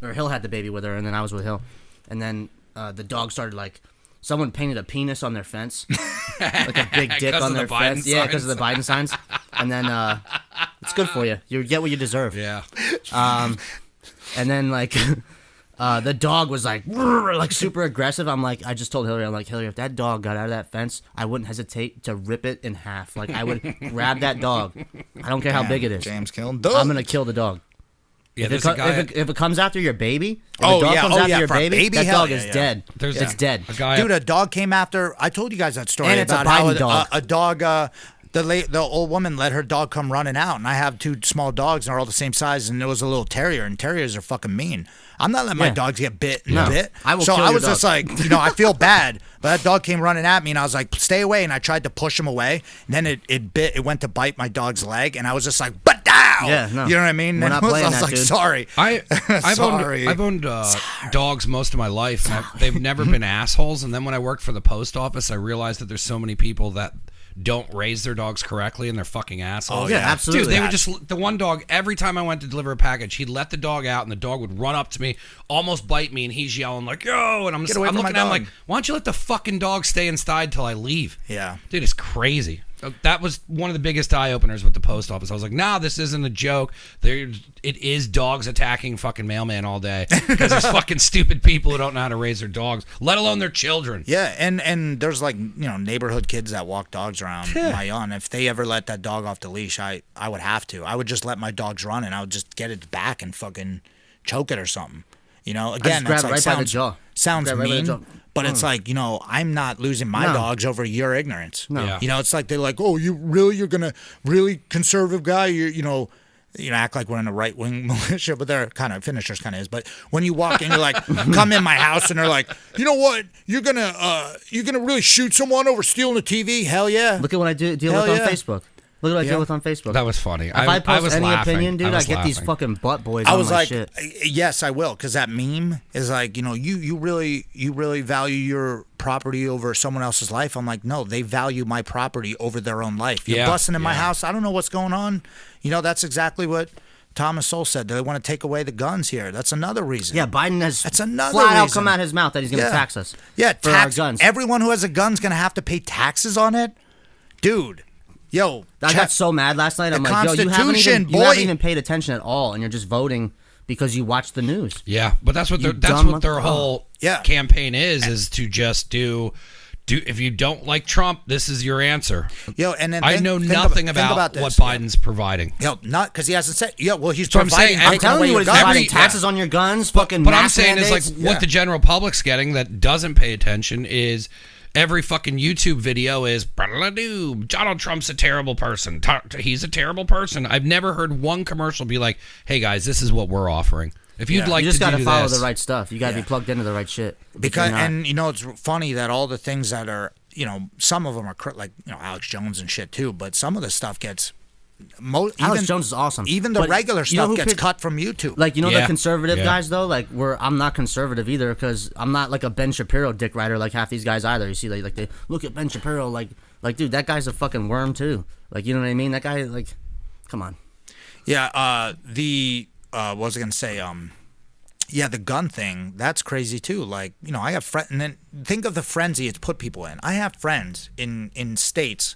or Hill had the baby with her, and then I was with Hill, and then the dog started like. Someone painted a penis on their fence, like a big dick 'Cause on of their the Biden fence. Yeah, because of the Biden signs. And then it's good for you. You get what you deserve. Yeah. And then like the dog was like super aggressive. I'm like, I just told Hillary, I'm like, Hillary, if that dog got out of that fence, I wouldn't hesitate to rip it in half. Like I would grab that dog. I don't care how big it is. James killed. I'm gonna kill the dog. Yeah, If there's it, a guy. if it comes after your baby, if Oh, the dog yeah. comes Oh, after yeah, your for a baby, baby, that hell dog yeah, is yeah. dead. There's It's dead. a guy. Dude, a dog came after. I told you guys that story And it's a about how Biden dog. a dog. The old woman let her dog come running out, and I have two small dogs, and they're all the same size, and there was a little terrier, and terriers are fucking mean. I'm not letting my Yeah. dogs get bit and No. bit. I will so kill I your was just dog. like, I feel bad, but that dog came running at me, and I was like, stay away, and I tried to push him away, and then it bit. It went to bite my dog's leg, and I was just like, but down. Yeah, no. You know what I mean? We're And not I was playing that, like, dude. sorry. I've Sorry. owned dogs most of my life, and they've never been assholes. And then when I worked for the post office, I realized that there's so many people that don't raise their dogs correctly, and they're fucking assholes. Oh, Yeah, yeah. absolutely. Dude, they would just the one dog. Every time I went to deliver a package, he'd let the dog out, and the dog would run up to me, almost bite me, and he's yelling like "Yo!" And I'm Get away from looking my at him dog. like, "Why don't you let the fucking dog stay inside till I leave?" Yeah. Dude, it's crazy. That was one of the biggest eye openers with the post office. I was like, "Nah, this isn't a joke. It is dogs attacking fucking mailman all day because there's fucking stupid people who don't know how to raise their dogs, let alone their children." Yeah, and there's like neighborhood kids that walk dogs around my yawn. If they ever let that dog off the leash, I would have to. I would just let my dogs run, and I would just get its back and fucking choke it or something. Again, grab that's it like right by the sounds jaw. sounds Grab right by the mean, jaw. but it's like I'm not losing my No. dogs over your ignorance. No. Yeah. It's like they're like, oh, you're gonna really conservative guy, act like we're in a right wing militia, but they're kind of finishers kind of is. But when you walk in, you're like, come in my house, and they're like, you know what? You're gonna really shoot someone over stealing a TV? Hell yeah! Look at what I deal Hell with on yeah. Facebook. Look at what I deal with on Facebook. That was funny. If I post was any laughing. opinion, dude, I was get these laughing. fucking butt boys I on was my like, shit. yes, I will, because that meme is like, you really value your property over someone else's life. I'm like, no, they value my property over their own life. You're Yeah, busting in my yeah. house. I don't know what's going on. That's exactly what Thomas Sowell said. They want to take away the guns here. That's another reason. Yeah, Biden has That's another flat out reason. come out his mouth that he's going to tax us. Yeah, for our guns. Everyone who has a gun's gonna have to pay taxes on it, dude. Yo, I got so mad last night. I'm The like, yo, you Constitution, you haven't boy. even paid attention at all, and you're just voting because you watched the news. Yeah, but that's what You their dumb their whole Yeah. campaign is to just do. If you don't like Trump, this is your answer. Yo, and then I think- know think nothing about about this. what Biden's providing. Yo, not because he hasn't said. Yeah, well, he's So I'm providing. saying, I'm taking telling away you your what he's guns. providing: Every- taxes on your guns, fucking But I'm mask saying mandates. is like what the general public's getting that doesn't pay attention is every fucking YouTube video is Donald Trump's a terrible person. He's a terrible person. I've never heard one commercial be like, "Hey guys, this is what we're offering." If you'd like you just to got to do follow this, the right stuff. You got to be plugged into the right shit. If Because you're not- and it's funny that all the things that are some of them are like Alex Jones and shit too, but some of the stuff gets Alex Jones is awesome. Even the But regular you know stuff who gets picked- cut from YouTube. Like the Yeah. conservative Yeah. guys though, like I'm not conservative either because I'm not like a Ben Shapiro dick rider like half these guys either. You see, like they look at Ben Shapiro like dude, that guy's a fucking worm too. Like you know what I mean? That guy come on. Yeah, what was I gonna say? Yeah, the gun thing, that's crazy too. Like, I have friends, and then think of the frenzy it's put people in. I have friends in states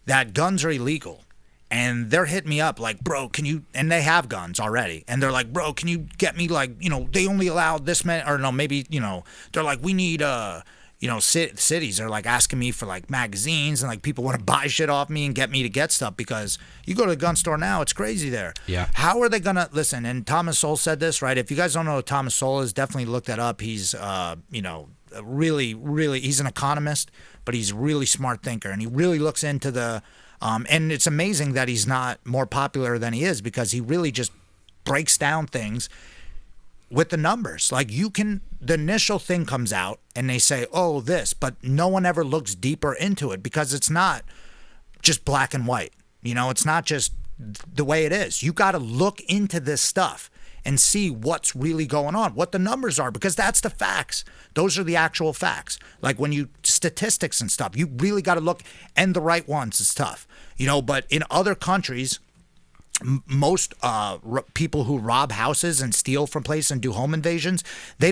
that guns are illegal, and they're hitting me up like, bro, can you, and they have guns already, and they're like, bro, can you get me like, they only allow this many, or no, maybe, they're like, we need, cities are like asking me for like magazines and like people want to buy shit off me and get me to get stuff because you go to the gun store now, it's crazy there. Yeah. How are they gonna listen? And Thomas Sowell said this, right? If you guys don't know who Thomas Sowell is, definitely look that up. He's really he's an economist, but he's a really smart thinker, and he really looks into the and it's amazing that he's not more popular than he is because he really just breaks down things with the numbers. Like the initial thing comes out and they say, oh, this, but no one ever looks deeper into it because it's not just black and white. It's not just the way it is. You got to look into this stuff and see what's really going on, what the numbers are, because that's the facts. Those are the actual facts. Like when statistics and stuff, you really got to look, and the right ones is tough. But in other countries, most people who rob houses and steal from places and do home invasions, they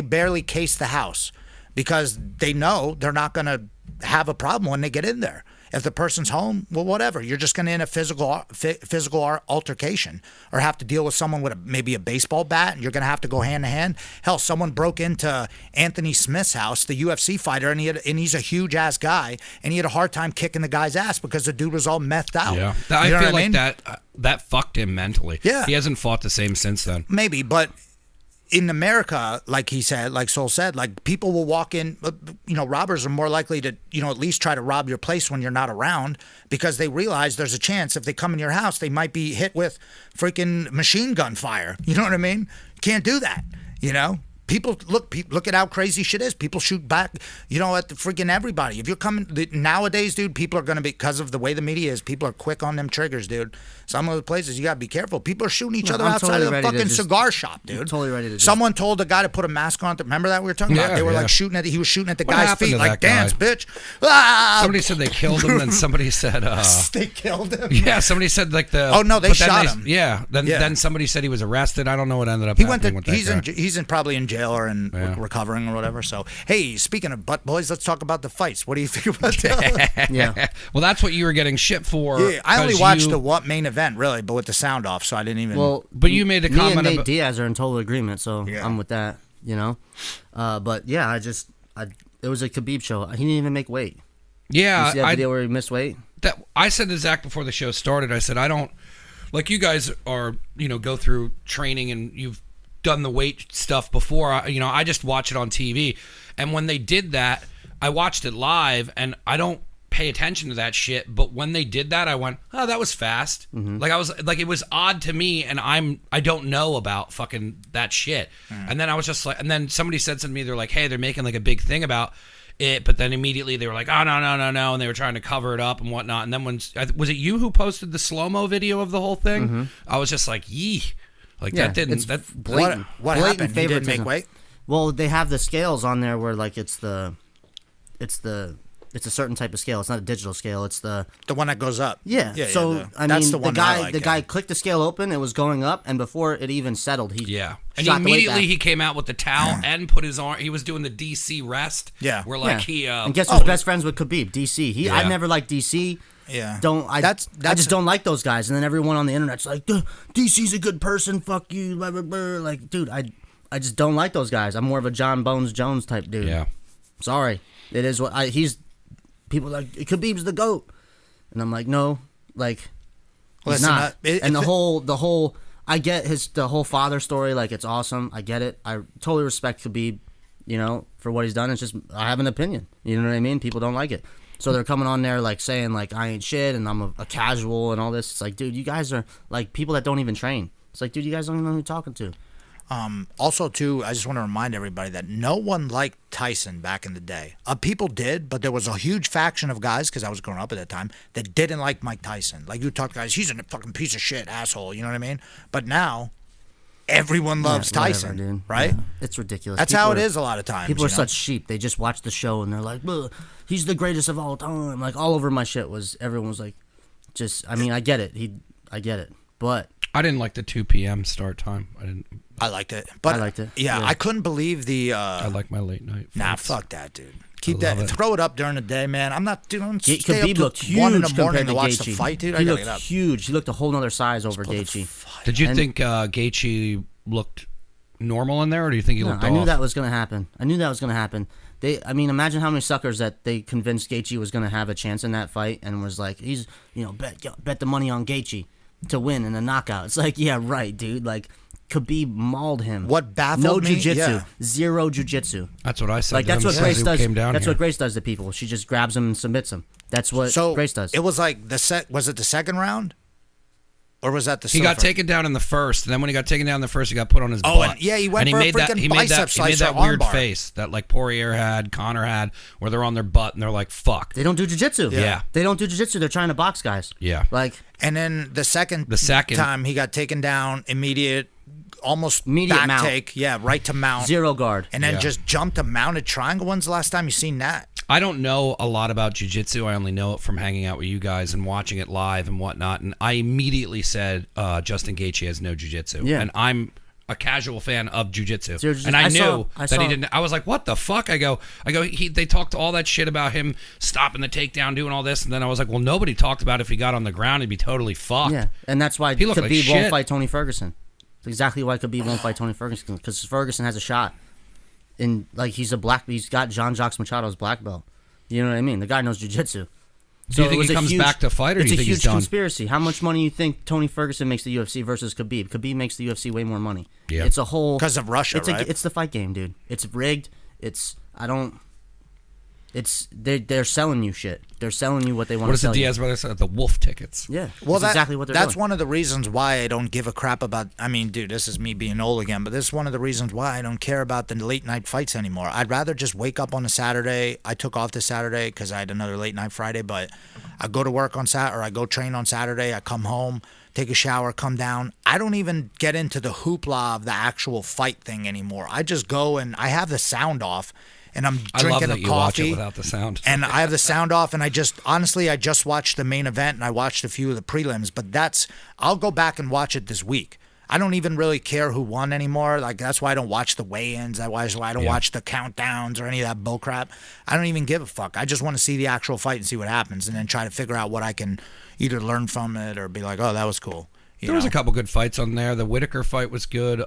barely case the house because they know they're not going to have a problem when they get in there. If the person's home, well, whatever. You're just going to end a physical altercation or have to deal with someone with maybe a baseball bat, and you're going to have to go hand to hand. Hell, someone broke into Anthony Smith's house, the UFC fighter, and he's a huge ass guy, and he had a hard time kicking the guy's ass because the dude was all methed out. Yeah, You know I feel what like that fucked him mentally. Yeah. He hasn't fought the same since then. Maybe, but in America, like he said, like Soul said, like people will walk in, robbers are more likely to, at least try to rob your place when you're not around because they realize there's a chance if they come in your house, they might be hit with freaking machine gun fire. You know what I mean? Can't do that, People look at how crazy shit is. People shoot back, at the freaking everybody. If you're coming nowadays, dude, people are gonna be, because of the way the media is. People are quick on them triggers, dude. Some of the places you gotta be careful. People are shooting each other outside of the fucking cigar shop, dude. I'm totally ready to. Someone told the guy to put a mask on. Remember that we were talking about? They were like shooting at. He was shooting at the What guy's happened feet, to like that guy? dance, bitch. Ah! Somebody said they killed him, then somebody said They killed him. yeah, somebody said like the Oh, no, they but then shot him. Yeah, then Yeah. then somebody said he was arrested. I don't know what ended up He went happening to. with that guy. He's probably in jail or recovering or whatever. So hey, speaking of butt boys, let's talk about the fights. What do you think about that? Yeah. Well, that's what you were getting shit for. Yeah, I only 'cause watched you- the main event really, but with the sound off, so I didn't even. Well, But you made a me comment and Nate about- Diaz are in total agreement, so Yeah. I'm with that. But yeah, it was a Khabib show. He didn't even make weight. Yeah, You see that video where he missed weight? I said to Zach before the show started, I said, I don't, like you guys are, go through training and you've done the weight stuff before. I just watch it on TV. And when they did that, I watched it live and I don't pay attention to that shit. But when they did that, I went, oh, that was fast. Like I was like, it was odd to me and I don't know about fucking that shit. And then I was just like, and then somebody said something to me, they're like, hey, they're making like a big thing about it, but then immediately they were like, oh, no, and they were trying to cover it up and whatnot. And then was it you who posted the slow-mo video of the whole thing? I was just like, yee. Like Yeah, that didn't, it's that, blatant. what blatant happened? He didn't make favoritism. weight. Well, they have the scales on there where like it's a certain type of scale. It's not a digital scale. It's the The one that goes up. yeah. So that's the the one guy I like, the guy clicked the scale open. It was going up, and before it even settled, he yeah. And shot the weight immediately back. he came out with the towel and put his arm, he was doing the DC rest. Yeah. Where like Yeah. he, and guess who's best friends with Khabib? DC. Yeah. I never liked DC. Yeah. I just don't like those guys. And then everyone on the internet's like, DC's a good person. Fuck you. Blah, blah, blah. Like, dude, I just don't like those guys. I'm more of a John Bones Jones type dude. yeah. Sorry. It is what people are like, Khabib's the GOAT. And I'm like, no, like, he's Listen, not. And the whole, I get the whole father story. Like, it's awesome. I get it. I totally respect Khabib, for what he's done. It's just, I have an opinion. You know what I mean? People don't like it. So they're coming on there like saying like I ain't shit and I'm a casual and all this. It's like, dude, you guys are like people that don't even train. It's like, dude, you guys don't even know who you're talking to. Also, too, I just want to remind everybody that no one liked Tyson back in the day. People did, but there was a huge faction of guys, because I was growing up at that time, that didn't like Mike Tyson. Like, you talk to guys, he's a fucking piece of shit asshole, you know what I mean? But now, everyone loves Yeah, whatever, Tyson, dude. right? Yeah. It's ridiculous. That's People how it are- is a lot of times. People are you know? such sheep. They just watch the show and they're like, he's the greatest of all time. Like all over my shit everyone was like, I mean, I get it. I get it. But I didn't like the 2 p.m. start time. I liked it. But I liked it. Yeah, Yeah. I couldn't believe the... I like my late night. Nah, fights. fuck that, dude. Keep I that. love it. Throw it up during the day, man. I'm not doing. Stay up Khabib till looked huge 1 in the morning compared to to watch Gaethje. the fight, dude. I He gotta looked get up. huge. He looked a whole nother size over Gaethje. Did you And- think Gaethje looked normal in there, or do you think he No, looked I off? knew that was gonna happen. I mean, imagine how many suckers that they convinced Gaethje was gonna have a chance in that fight, and was like, he's, bet the money on Gaethje to win in a knockout. It's like, yeah, right, dude. Like, Khabib mauled him. What baffled no me- jujitsu, yeah. zero jujitsu. That's what I said. Like, to that's him what as Grace he does. Came down That's here. what Grace does to people. She just grabs them and submits them. That's what So Grace does. it was like was it the second round? Or was that the He got silver? taken down in the first, and then when he got taken down in the first, he got put on his Oh, butt. and yeah, he went and for a made that, freaking he made that, bicep he made slicer that weird armbar. face that like Poirier had, Connor had, where they're on their butt and they're like, "Fuck." They don't do jujitsu. Yeah. They don't do jujitsu. They're trying to box guys. Yeah. Like, And then the second second- time he got taken down, almost Immediate back mount. take, yeah, right to mount, zero guard. and then Yeah. just jumped a mounted triangle. When's the last time you seen that? I don't know a lot about jiu-jitsu. I only know it from hanging out with you guys and watching it live and whatnot. And I immediately said Justin Gaethje has no jiu-jitsu. Yeah. And I'm a casual fan of jiu-jitsu. Zero jiu-jitsu. And I I knew saw- that he didn't. I was like, what the fuck? I go. They talked all that shit about him stopping the takedown, doing all this. And then I was like, well, nobody talked about if he got on the ground, he'd be totally fucked. Yeah, and that's why He looked like Khabib shit. won't fight Tony Ferguson. That's exactly why Khabib won't fight Tony Ferguson, because Ferguson has a shot. And like, he's got Jean-Jacques Machado's black belt. You know what I mean? The guy knows jiu-jitsu. Do you think he comes back to fight, or do it's you a think huge he's done? conspiracy. How much money you think Tony Ferguson makes the UFC versus Khabib? Khabib makes the UFC way more money. Yeah. It's a whole 'Cause of Russia, it's right? It's the fight game, dude. It's rigged. They're selling you shit. They're selling you what they want What to does the sell you. Diaz brothers say? The wolf tickets. Yeah, Well, that's exactly what they're that's doing. one of the reasons why I don't give a crap about. I mean, dude, this is me being old again, but this is one of the reasons why I don't care about the late night fights anymore. I'd rather just wake up on a Saturday. I took off this Saturday because I had another late night Friday, but I go to work on Saturday, or I go train on Saturday. I come home, take a shower, come down. I don't even get into the hoopla of the actual fight thing anymore. I just go and I have the sound off, and I'm I love drinking that a you watch coffee. it without the sound. And I have the sound off, and I just watched the main event, and I watched a few of the prelims. But I'll go back and watch it this week. I don't even really care who won anymore. Like, that's why I don't watch the weigh-ins. That's why I don't watch the countdowns or any of that bullcrap. I don't even give a fuck. I just want to see the actual fight and see what happens, and then try to figure out what I can either learn from it or be like, oh, that was cool. There was a couple good fights on there. The Whitaker fight was good.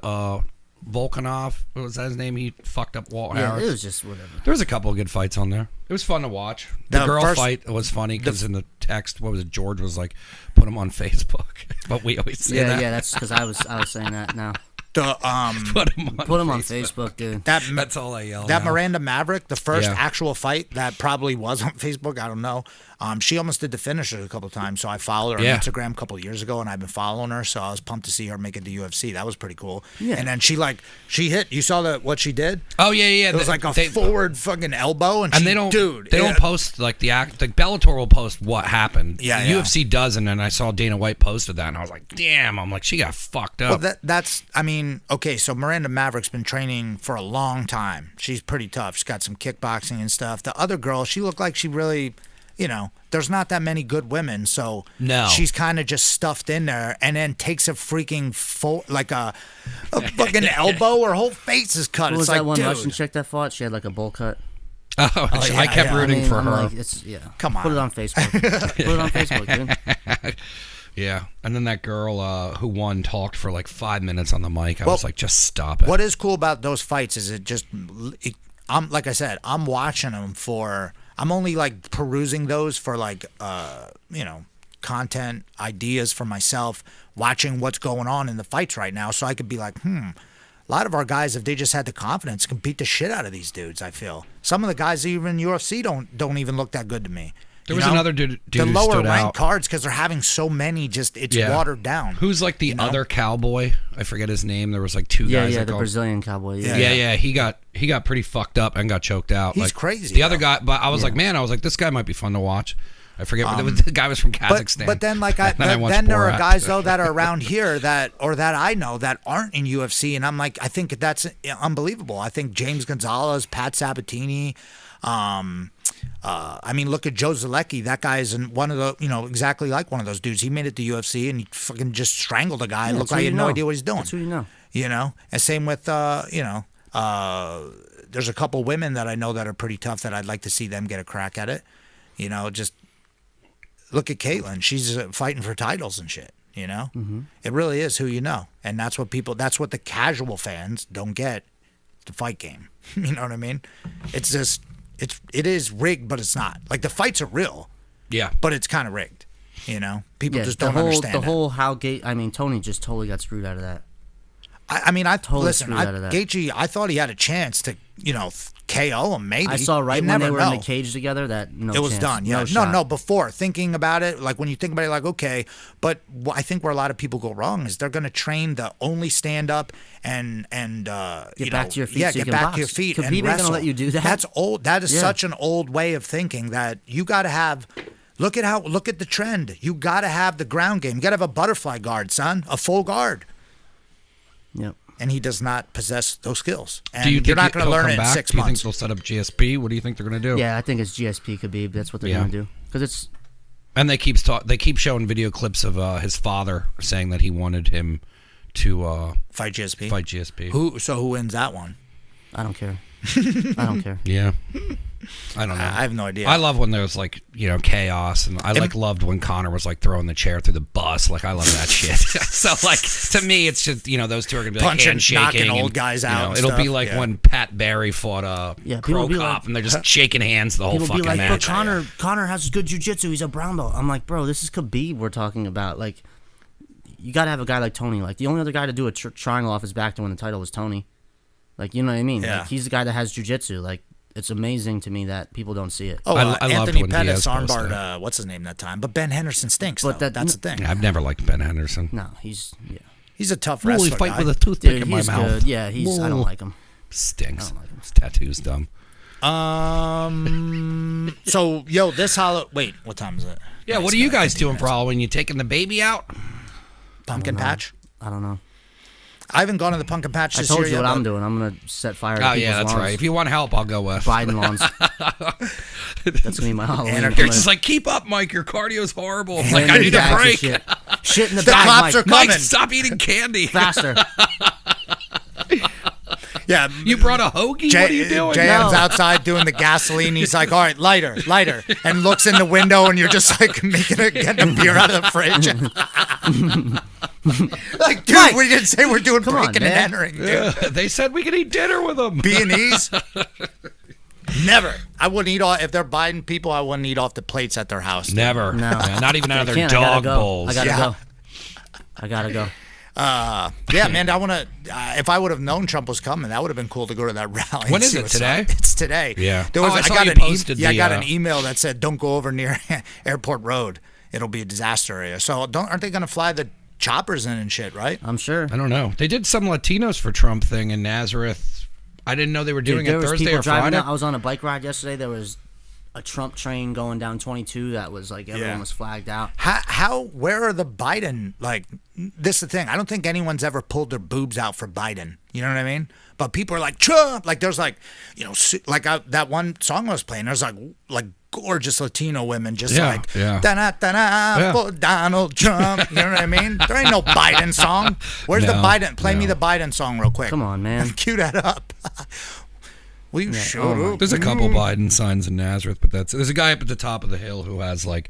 Volkanov, what was that his name? He fucked up Walt Yeah, Harris. it was just whatever. There was a couple of good fights on there. It was fun to watch. The The girl first- fight was funny because in the text, what was it? George was like, put him on Facebook. But we always say Yeah, that. yeah, that's because I was saying that now. The Put him on Put him on Facebook. Facebook, dude. That's all I yell. That now. Miranda Maverick, the first Yeah. actual fight that probably was on Facebook, I don't know. She almost did the finisher a couple times, so I followed her Yeah. on Instagram a couple of years ago, and I've been following her, so I was pumped to see her make it to UFC. That was pretty cool. Yeah. And then she hit. You saw what she did? Oh yeah, yeah. It was like a forward fucking elbow, and And she, they don't, dude. they don't post like the act. Like Bellator will post what happened. Yeah, The yeah. UFC doesn't, and I saw Dana White posted that, and I was like, damn. I'm like, she got fucked up. Well, I mean, okay, so Miranda Maverick's been training for a long time. She's pretty tough. She's got some kickboxing and stuff. The other girl, she looked like she really, there's not that many good women, so No. she's kind of just stuffed in there, and then takes a freaking a fucking elbow. Her whole face is cut. What It's was like, that one dude, Russian chick that fought? She had like a bowl cut. I yeah, kept yeah. rooting for I'm her. like, Come on. Put it on Facebook. Put it on Facebook, dude. Yeah, and then that girl who won talked for like 5 minutes on the mic. I Well, was like, just stop it. What is cool about those fights is I'm like I said, I'm watching them I'm only like perusing those for like content ideas for myself, watching what's going on in the fights right now, so I could be like, a lot of our guys, if they just had the confidence, can beat the shit out of these dudes. I feel some of the guys even in UFC don't even look that good to me. There You was know? another dude The who lower stood ranked out. cards, because they're having so many, just it's Yeah. watered down. Who's like the other cowboy? I forget his name. There was like two Yeah, guys. yeah, that the called- Brazilian cowboy. Yeah, Yeah, he got pretty fucked up and got choked out. He's like, crazy, The other though. guy, but I was like, man, this guy might be fun to watch. I forget what the guy was from Kazakhstan. But then And I watched then there are Borat. guys though that are around here that I know that aren't in UFC, and I'm like, I think that's unbelievable. I think James Gonzalez, Pat Sabatini. I mean, look at Joe Zielecki. That guy is one of the, exactly like one of those dudes. He made it to UFC and he fucking just strangled a guy. Yeah, Looked that's like who he you had no know. idea what he's doing. That's who you know. And same with there's a couple women that I know that are pretty tough that I'd like to see them get a crack at it. Just look at Caitlyn. She's fighting for titles and shit. You know, it really is who you know, and that's what the casual fans don't get. The fight game. You know what I mean? It's just it is rigged, but it's not. Like the fights are real, Yeah. but it's kind of rigged. You know, people Yeah, just the don't whole understand the it. whole how Gate. I mean, Tony just totally got screwed out of that. I mean, Totally listen. screwed out of that. Gaethje, I thought he had a chance to, KO him. Maybe I saw right You when they never were in know. the cage together that no It was chance, done. Yeah, shot. no. Before thinking about it, like when you think about it, like okay, but I think where a lot of people go wrong is they're going to train the only stand up and Get back to your feet Yeah, so you get can back to your box. feet Khabib and ain't gonna wrestle. let you do that. That's old. That is Yeah. such an old way of thinking that you got to have. Look at the trend. You got to have the ground game. You got to have a butterfly guard, son, a full guard. Yep. And he does not possess those skills. And Do you you're think not going to he'll learn come it in back? 6 Do you think months. they'll set up GSP? What do you think they're going to do? Yeah, I think it's GSP Khabib. That's what they're Yeah. gonna do because it's And they keep showing video clips of his father saying that he wanted him to Fight GSP. fight GSP. Who wins that one? I don't care. I don't care. Yeah. I don't know. I have no idea. I love when there's like chaos, and I loved when Connor was like throwing the chair through the bus. Like I love that shit. So like to me, it's just those two are gonna be like Punching, handshaking, knocking and, old guys out and it'll be stuff, like yeah. when Pat Barry fought Yeah, Crow people be Cop, like- and they're just shaking hands the whole People be fucking like, but match. Connor has good jujitsu. He's a brown belt. I'm like, bro, this is Khabib we're talking about. Like, you got to have a guy like Tony. Like, the only other guy to do a triangle off his back to win the title was Tony. Like, you know what I mean? Yeah. Like, he's the guy that has jujitsu. Like, it's amazing to me that people don't see it. Oh, I loved Anthony when Pettis Diaz posted armbarred, what's his name that time? But Ben Henderson stinks, But though. That's the thing. Yeah, I've never liked Ben Henderson. No, he's He's a tough Really wrestler. fight guy. with a toothpick dude, in my he's mouth. good. Yeah, I don't like him. Stinks. I don't like him. His tattoo's dumb. So, wait, what time is it? Yeah, what are you guys doing for Halloween? You taking the baby out? Pumpkin patch? I don't know. I haven't gone to the pumpkin patch I this told year you yet, what I'm but- doing. I'm gonna set fire to Oh people's yeah, that's lawns. right. If you want help, I'll go with. Biden lawns. That's gonna be my Halloween. Anarchy. I'm You're gonna just like, keep up, Mike. Your cardio's horrible. I'm lay like, in I the need a back and break. Shit. Shit in the The bag, cops Mike. are Mike, coming. stop eating candy. Faster. Yeah. You brought a hoagie? What are you doing? JM's No. outside doing the gasoline. He's like, all right, lighter. And looks in the window, and you're just like getting a beer out of the fridge. Like, dude, Mike, we didn't say we're doing come on, breaking and man. entering, dude. Yeah, they said we could eat dinner with them. B&E's? Never. I wouldn't eat off, if they're Biden people, I wouldn't eat off the plates at their house. Never. No. Yeah, not even out of I their can't. I gotta dog go. bowls. I gotta Yeah. go. I gotta go. Yeah, man, I want to. If I would have known Trump was coming, that would have been cool to go to that rally. When and is see it, what's today? up. It's today. Yeah. There was. Oh, I saw got you an posted I got the, an email that said, "Don't go over near Airport Road. It'll be a disaster area." So, aren't they going to fly the choppers in and shit? Right? I'm sure. I don't know. They did some Latinos for Trump thing in Nazareth. I didn't know they were doing There it was Thursday people or driving Friday. down. I was on a bike ride yesterday. There was a Trump train going down 22 that was like everyone Yeah. was flagged out. Where are the Biden, like, this is the thing. I don't think anyone's ever pulled their boobs out for Biden. You know what I mean? But people are like, Trump. Like, there's like, that one song I was playing, there's like gorgeous Latino women just Yeah, like, yeah. da-na-da-na Yeah. for Donald Trump. You know what I mean? There ain't no Biden song. Where's the No, Biden? Play me no. the Biden song real quick. Come on, man. Cue that up. We showed oh my up. There's a couple Biden signs in Nazareth, but there's a guy up at the top of the hill who has like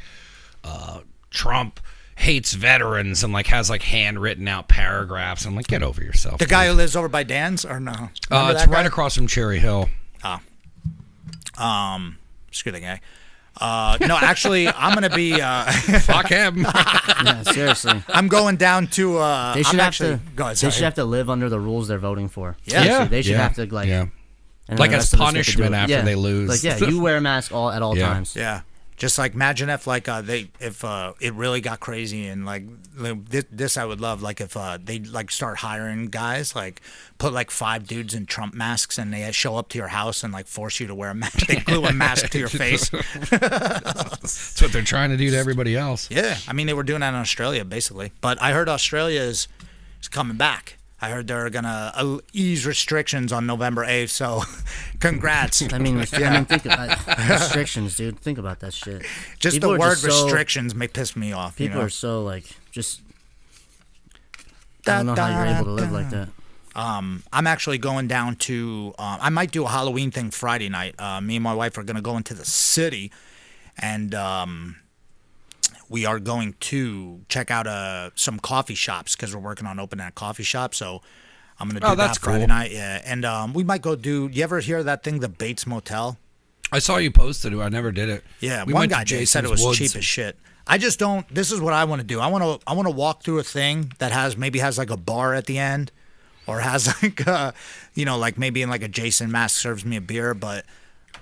Trump hates veterans and like has like handwritten out paragraphs. I'm like, get over yourself. The guy who lives over by Dan's, or no? Remember it's that right guy? across from Cherry Hill. Screw the guy. No, actually, I'm gonna be. Fuck him. Yeah, seriously. I'm going down to. They should I'm have actually, to. Go ahead, They sorry. should have to live under the rules they're voting for. Yeah. Seriously, they should Yeah. have to like. Yeah. and Like the as rest of us get to do punishment it. after Yeah. they lose. Like, yeah, you wear a mask at all Yeah. times. Yeah. Just like imagine if if it really got crazy and like this I would love, like if they like start hiring guys, like put like 5 dudes in Trump masks and they show up to your house and like force you to wear a mask. They glue a mask to your face. That's what they're trying to do to everybody else. Yeah, I mean they were doing that in Australia basically, but I heard Australia is coming back. I heard they're gonna ease restrictions on November 8th. So, congrats. I mean, think restrictions, dude. Think about that shit. Just People the are word so- restrictions may piss me off. People you know? are so like just. I don't know how you're able to live like that. I'm actually going down to. I might do a Halloween thing Friday night. Me and my wife are gonna go into the city, and we are going to check out some coffee shops because we're working on opening a coffee shop. So I'm going to do that's that Friday cool. night. Yeah, and we might go do. You ever hear that thing, the Bates Motel? I saw you posted it. I never did it. Yeah, we one went guy to did, said it Jason's was Woods. cheap as shit. I just don't. This is what I want to do. I want to walk through a thing that has like a bar at the end, or has like like maybe in like a Jason mask serves me a beer, but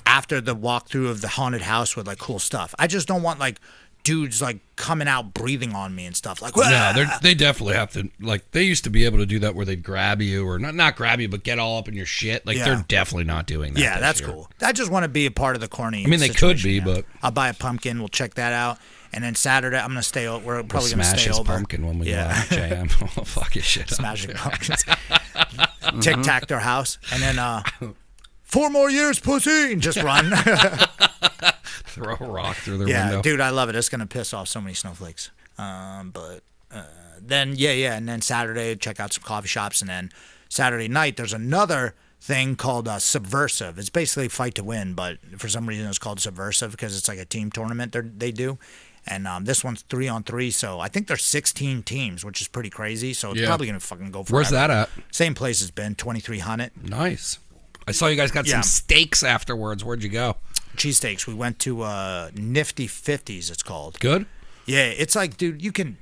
after the walkthrough of the haunted house with like cool stuff. I just don't want like dudes like coming out breathing on me and stuff like. No, they definitely have to. Like they used to be able to do that where they'd grab you or not grab you, but get all up in your shit. Like Yeah. they're definitely not doing that. Yeah, this that's year. cool. I just want to be a part of the corny. I mean, they could situation, be, yeah. but I'll buy a pumpkin. We'll check that out, and then Saturday I'm gonna stay. We're probably gonna smash stay his over. pumpkin when we Yeah. go out. JM, oh, fuck his shit. up. Smashing pumpkins. Tic tac their house, and then 4 more years, pussy, and just run. Throw a rock through their Yeah, window. dude, I love it. It's gonna piss off so many snowflakes. But then and then Saturday check out some coffee shops, and then Saturday night there's another thing called Subversive. It's basically Fight to Win, but for some reason it's called Subversive because it's like a team tournament they do. And this one's 3-on-3, so I think there's 16 teams, which is pretty crazy. So it's Yeah. probably gonna fucking go forever. Where's that at? Same place it's been, 2300. Nice. I saw you guys got Yeah. some steaks afterwards. Where'd you go? Cheesesteaks. We went to Nifty 50s, it's called. Good? Yeah, it's like, dude, you can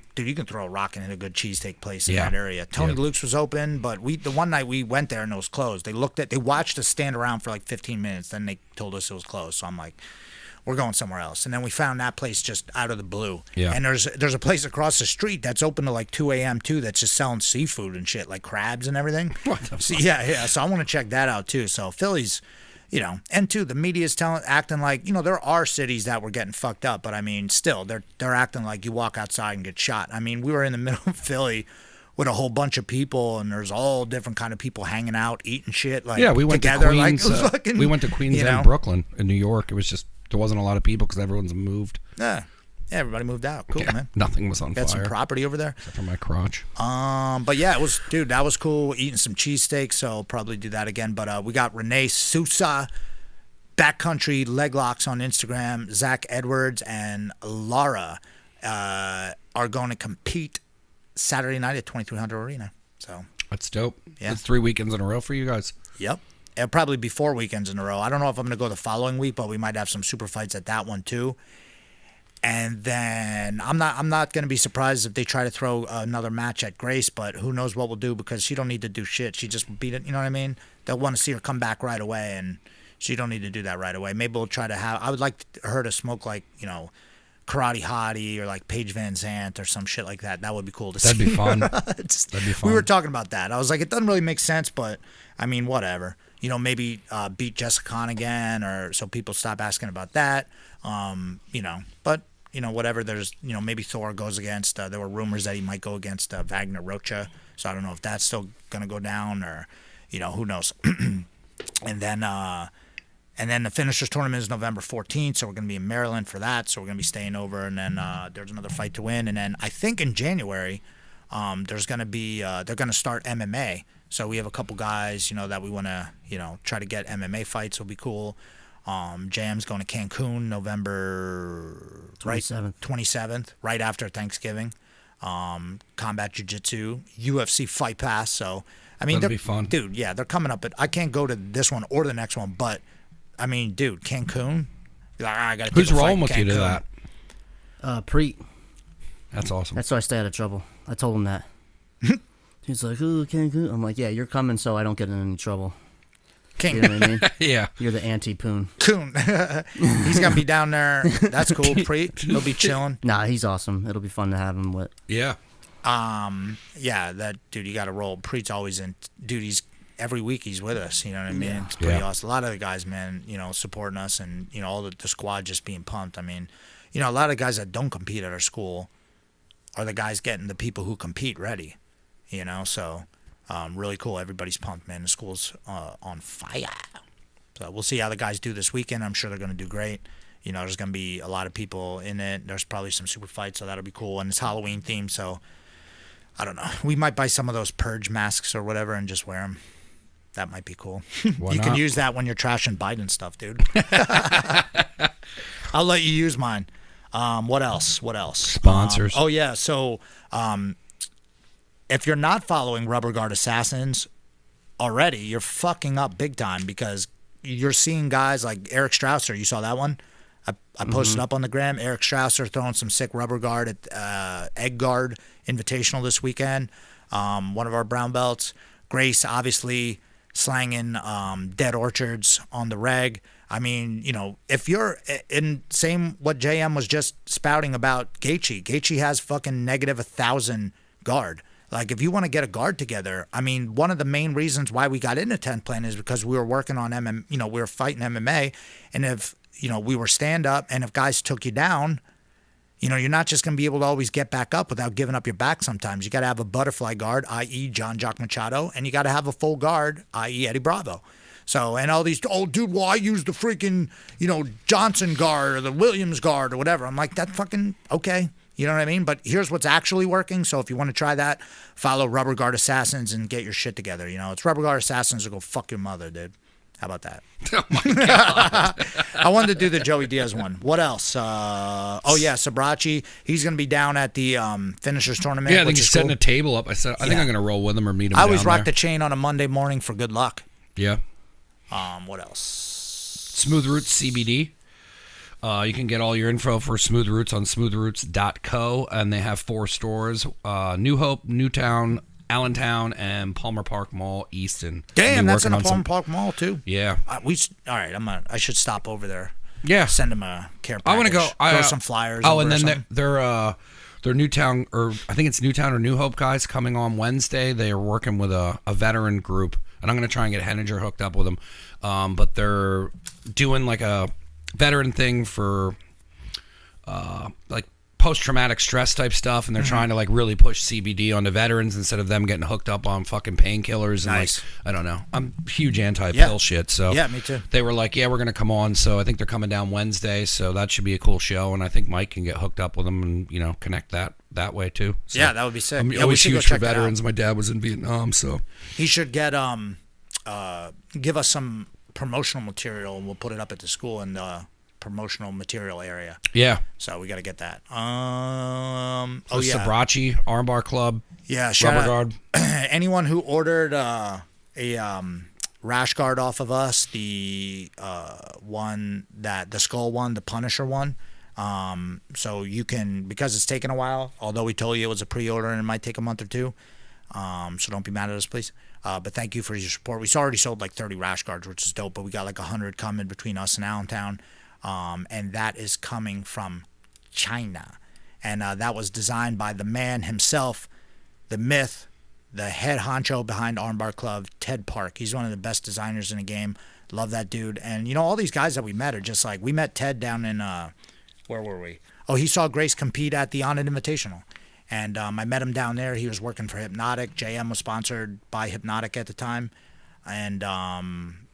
throw a rock and hit a good cheesesteak place in Yeah. that area. Tony Yeah. Luke's was open, but the one night we went there and it was closed. They watched us stand around for like 15 minutes, then they told us it was closed. So I'm like, we're going somewhere else. And then we found that place just out of the blue. Yeah. And there's a place across the street that's open to like 2 a.m. too, that's just selling seafood and shit, like crabs and everything. What the So, yeah. So I want to check that out too. So Philly's, and two, the media's acting like, there are cities that were getting fucked up, but I mean, still, they're acting like you walk outside and get shot. I mean, we were in the middle of Philly with a whole bunch of people, and there's all different kind of people hanging out, eating shit. Like, Yeah, we went together, to Queens. like, fucking, we went to Queens and Brooklyn in New York. It was just there wasn't a lot of people because everyone's moved. Yeah, everybody moved out. Cool, Yeah, man. nothing was on Got some fire property over there. except for my crotch. But yeah, it was, dude, that was cool. Eating some cheesesteaks, so I'll probably do that again. But we got Renee Sousa, Backcountry Leg Locks on Instagram. Zach Edwards and Laura are going to compete Saturday night at 2300 Arena. So, That's dope. Yeah. That's 3 weekends in a row for you guys. yep. It'll probably be 4 weekends in a row. I don't know if I'm going to go the following week, but we might have some super fights at that one too. And then I'm not going to be surprised if they try to throw another match at Grace, but who knows what we'll do because she don't need to do shit. She just beat it. You know what I mean? They'll want to see her come back right away, and she don't need to do that right away. Maybe we'll try to have. I would like her to smoke like Karate Hottie or like Paige Van Zandt or some shit like that. That would be cool to see. That'd be fun. That'd be fun. We were talking about that. I was like, it doesn't really make sense, but I mean, whatever. Maybe beat Jessica Khan again, or so people stop asking about that. But whatever. There's maybe Thor goes against. There were rumors that he might go against Wagner Rocha, so I don't know if that's still gonna go down or who knows. And then the finishers tournament is November 14th, so we're going to be in Maryland for that. So we're going to be staying over, and then there's another fight to win. And then I think in January, there's going to be they're going to start MMA. So we have a couple guys, that we want to, try to get MMA fights. Will be cool. JM's going to Cancun November 27th, right after Thanksgiving. Combat Jiu-Jitsu, UFC Fight Pass. So I mean, That'd be fun. dude. Yeah, they're coming up. But I can't go to this one or the next one, but. I mean, dude, Cancun. Like, I gotta Who's take a flight rolling to with you to Cancun. that? Preet. That's awesome. That's why I stay out of trouble. I told him that. He's like, "Oh, Cancun." I'm like, "Yeah, you're coming, so I don't get in any trouble." You know what I mean? Yeah. You're the anti-poon. Coon. He's gonna be down there. That's cool. Preet. He'll be chilling. Nah, he's awesome. It'll be fun to have him with. Yeah. Yeah, that dude. You got to roll. Preet's always in. Dude, he's every week he's with us. You know what I mean? It's pretty Yeah. awesome. A lot of the guys, man, supporting us, and all the squad just being pumped. I mean, a lot of guys that don't compete at our school are the guys getting the people who compete ready. So really cool. Everybody's pumped, man. The school's on fire. So we'll see how the guys do this weekend. I'm sure they're going to do great. There's going to be a lot of people in it. There's probably some super fights, so that'll be cool. And it's Halloween themed, so I don't know. We might buy some of those purge masks or whatever and just wear them. That might be cool. Why You can not? use that when you're trashing Biden stuff, dude. I'll let you use mine. What else? What else? Sponsors. Oh yeah. So if you're not following Rubber Guard Assassins already, you're fucking up big time because you're seeing guys like Eric Strausser. You saw that one? I posted up on the gram. Eric Strausser throwing some sick Rubber Guard at Egg Guard Invitational this weekend. One of our brown belts. Grace obviously slanging Dead Orchards on the reg. I mean, you know, if you're in same what JM was just spouting about Gaethje has fucking negative 1,000 guard. Like, if you want to get a guard together, I mean, one of the main reasons why we got into 10th Plan is because we were working on we were fighting MMA, and if, you know, we were stand up, and if guys took you down, you know, you're not just going to be able to always get back up without giving up your back sometimes. You got to have a butterfly guard, i.e. John Jock Machado, and you got to have a full guard, i.e. Eddie Bravo. So, and all these, oh, dude, well, I use the freaking, you know, Johnson guard or the Williams guard or whatever. I'm like, that fucking, okay. You know what I mean? But here's what's actually working. So if you want to try that, follow Rubber Guard Assassins and get your shit together. You know, it's Rubber Guard Assassins or go fuck your mother, dude. How about that? Oh my god! I wanted to do the Joey Diaz one. What else? Oh yeah, Sabrachi. He's going to be down at the finishers tournament. Yeah, I think which he's is setting cool. a table up. I think I'm going to roll with him or meet him. I always down rock there. the chain on a Monday morning for good luck. Yeah. What else? Smooth Roots CBD. You can get all your info for Smooth Roots on smoothroots.co, and they have 4 stores: New Hope, Newtown, Allentown, and Palmer Park Mall, Easton. Damn, that's in working the on Palm Park Mall too. Yeah. All right. I should stop over there. Yeah. Send him a care package. I want to go. Throw some flyers. Oh, over and or then something. they're Newtown, or I think it's Newtown or New Hope guys coming on Wednesday. They are working with a veteran group, and I'm going to try and get Henninger hooked up with them. But they're doing like a veteran thing for like post-traumatic stress type stuff, and they're trying to like really push CBD on the veterans instead of them getting hooked up on fucking painkillers and Nice. like, I don't know. I'm huge anti-pill shit, so Yeah, me too. They were like, yeah, we're gonna come on, so I think they're coming down Wednesday, so that should be a cool show, and I think Mike can get hooked up with them and, you know, connect that way too. So Yeah, that would be sick. I'm Yeah, we always should go huge for check that out. veterans. My dad was in Vietnam, so He should get give us some promotional material, and we'll put it up at the school in the promotional material area. yeah. So we got to get that. So Sabrachi. Sabrachi, Armbar Club, Yeah, shout Rubber out Guard. anyone who ordered a rash guard off of us, the one that the skull one, the Punisher one. So you can, because it's taken a while, although we told you it was a pre-order and it might take a month or two. So don't be mad at us, please. But thank you for your support. We already sold like 30 rash guards, which is dope, but we got like 100 coming between us and Allentown. And that is coming from China. And that was designed by the man himself, the myth, the head honcho behind Armbar Club, Ted Park. He's one of the best designers in the game. Love that dude. And, you know, all these guys that we met are just like, we met Ted down in, where were we? Oh, he saw Grace compete at the On It Invitational. And I met him down there. He was working for Hypnotic. JM was sponsored by Hypnotic at the time. And,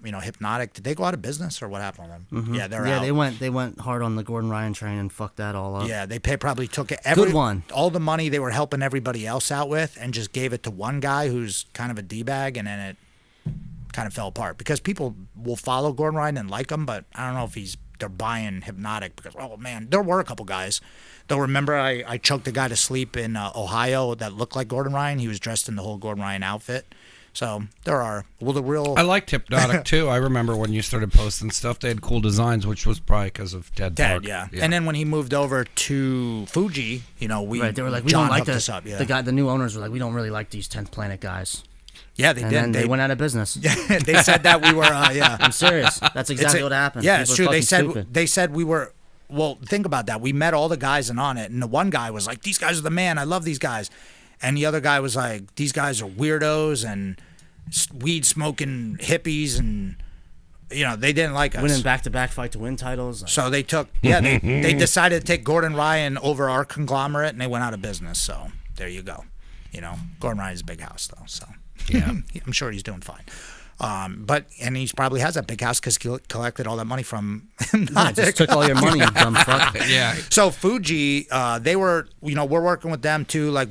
you know, Hypnotic, did they go out of business or what happened to them? Yeah, they're out. they went hard on the Gordon Ryan train and fucked that all up. Yeah, they probably took it. Good one. All the money they were helping everybody else out with and just gave it to one guy who's kind of a D-bag, and then it kind of fell apart. Because people will follow Gordon Ryan and like him, but I don't know if they're buying Hypnotic because, oh, man, there were a couple guys. Though remember I choked a guy to sleep in Ohio that looked like Gordon Ryan. He was dressed in the whole Gordon Ryan outfit. So there are, the real... I liked Hypnotic too. I remember when you started posting stuff, they had cool designs, which was probably because of Ted Park. yeah. And then when he moved over to Fuji, you know, Right, they were like, we John don't like hooked us up. Yeah. the new owners were like, we don't really like these 10th Planet guys. Yeah, they And did. then they went out of business. They said that we were, yeah. I'm serious. That's exactly what happened. Yeah, People it's are true. fucking They stupid. said we were. Well, think about that. We met all the guys and on it, and the one guy was like, "These guys are the man. I love these guys," and the other guy was like, "These guys are weirdos and weed smoking hippies," and you know they didn't like us. winning back-to-back fight to win titles. Like, So they took, they decided to take Gordon Ryan over our conglomerate, and they went out of business. So there you go. You know, Gordon Ryan's a big house though, so yeah, I'm sure he's doing fine. But he probably has that big house because he collected all that money from. yeah, just took all your money, you dumb fuck. Yeah. So Fuji, they were, you know, we're working with them too. Like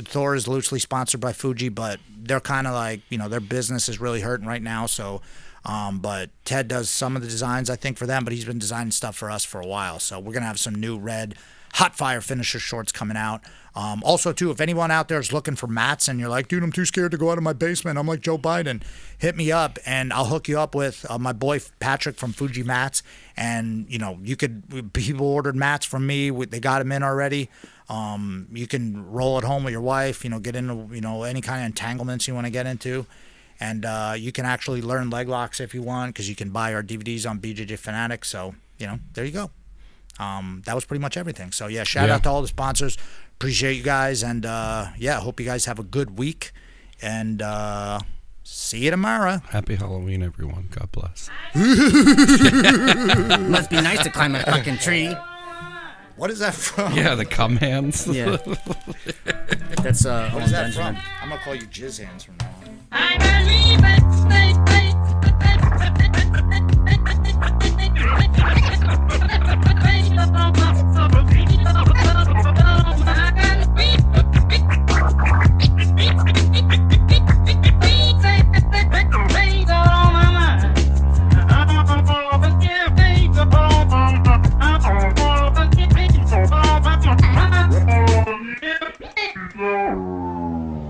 Thor is loosely sponsored by Fuji, but they're kind of like, you know, their business is really hurting right now. So But Ted does some of the designs, I think, for them, but he's been designing stuff for us for a while. So we're going to have some new red Hot Fire finisher shorts coming out. Also, too, if anyone out there is looking for mats and you're like, dude, I'm too scared to go out of my basement, I'm like Joe Biden, hit me up and I'll hook you up with my boy Patrick from Fuji Mats. And, you know, people ordered mats from me. They got them in already. You can roll at home with your wife, you know, get into, you know, any kind of entanglements you want to get into. And you can actually learn leg locks if you want, because you can buy our DVDs on BJJ Fanatics. So, you know, there you go. That was pretty much everything. So, yeah, shout out to all the sponsors. Appreciate you guys. And, yeah, hope you guys have a good week. And see you tomorrow. Happy Halloween, everyone. God bless. Must be nice to climb a fucking tree. What is that from? Yeah, the cum hands. Yeah. That's What Owen is that Benjamin. from? I'm going to call you Jizz Hands from now on. I believe it's the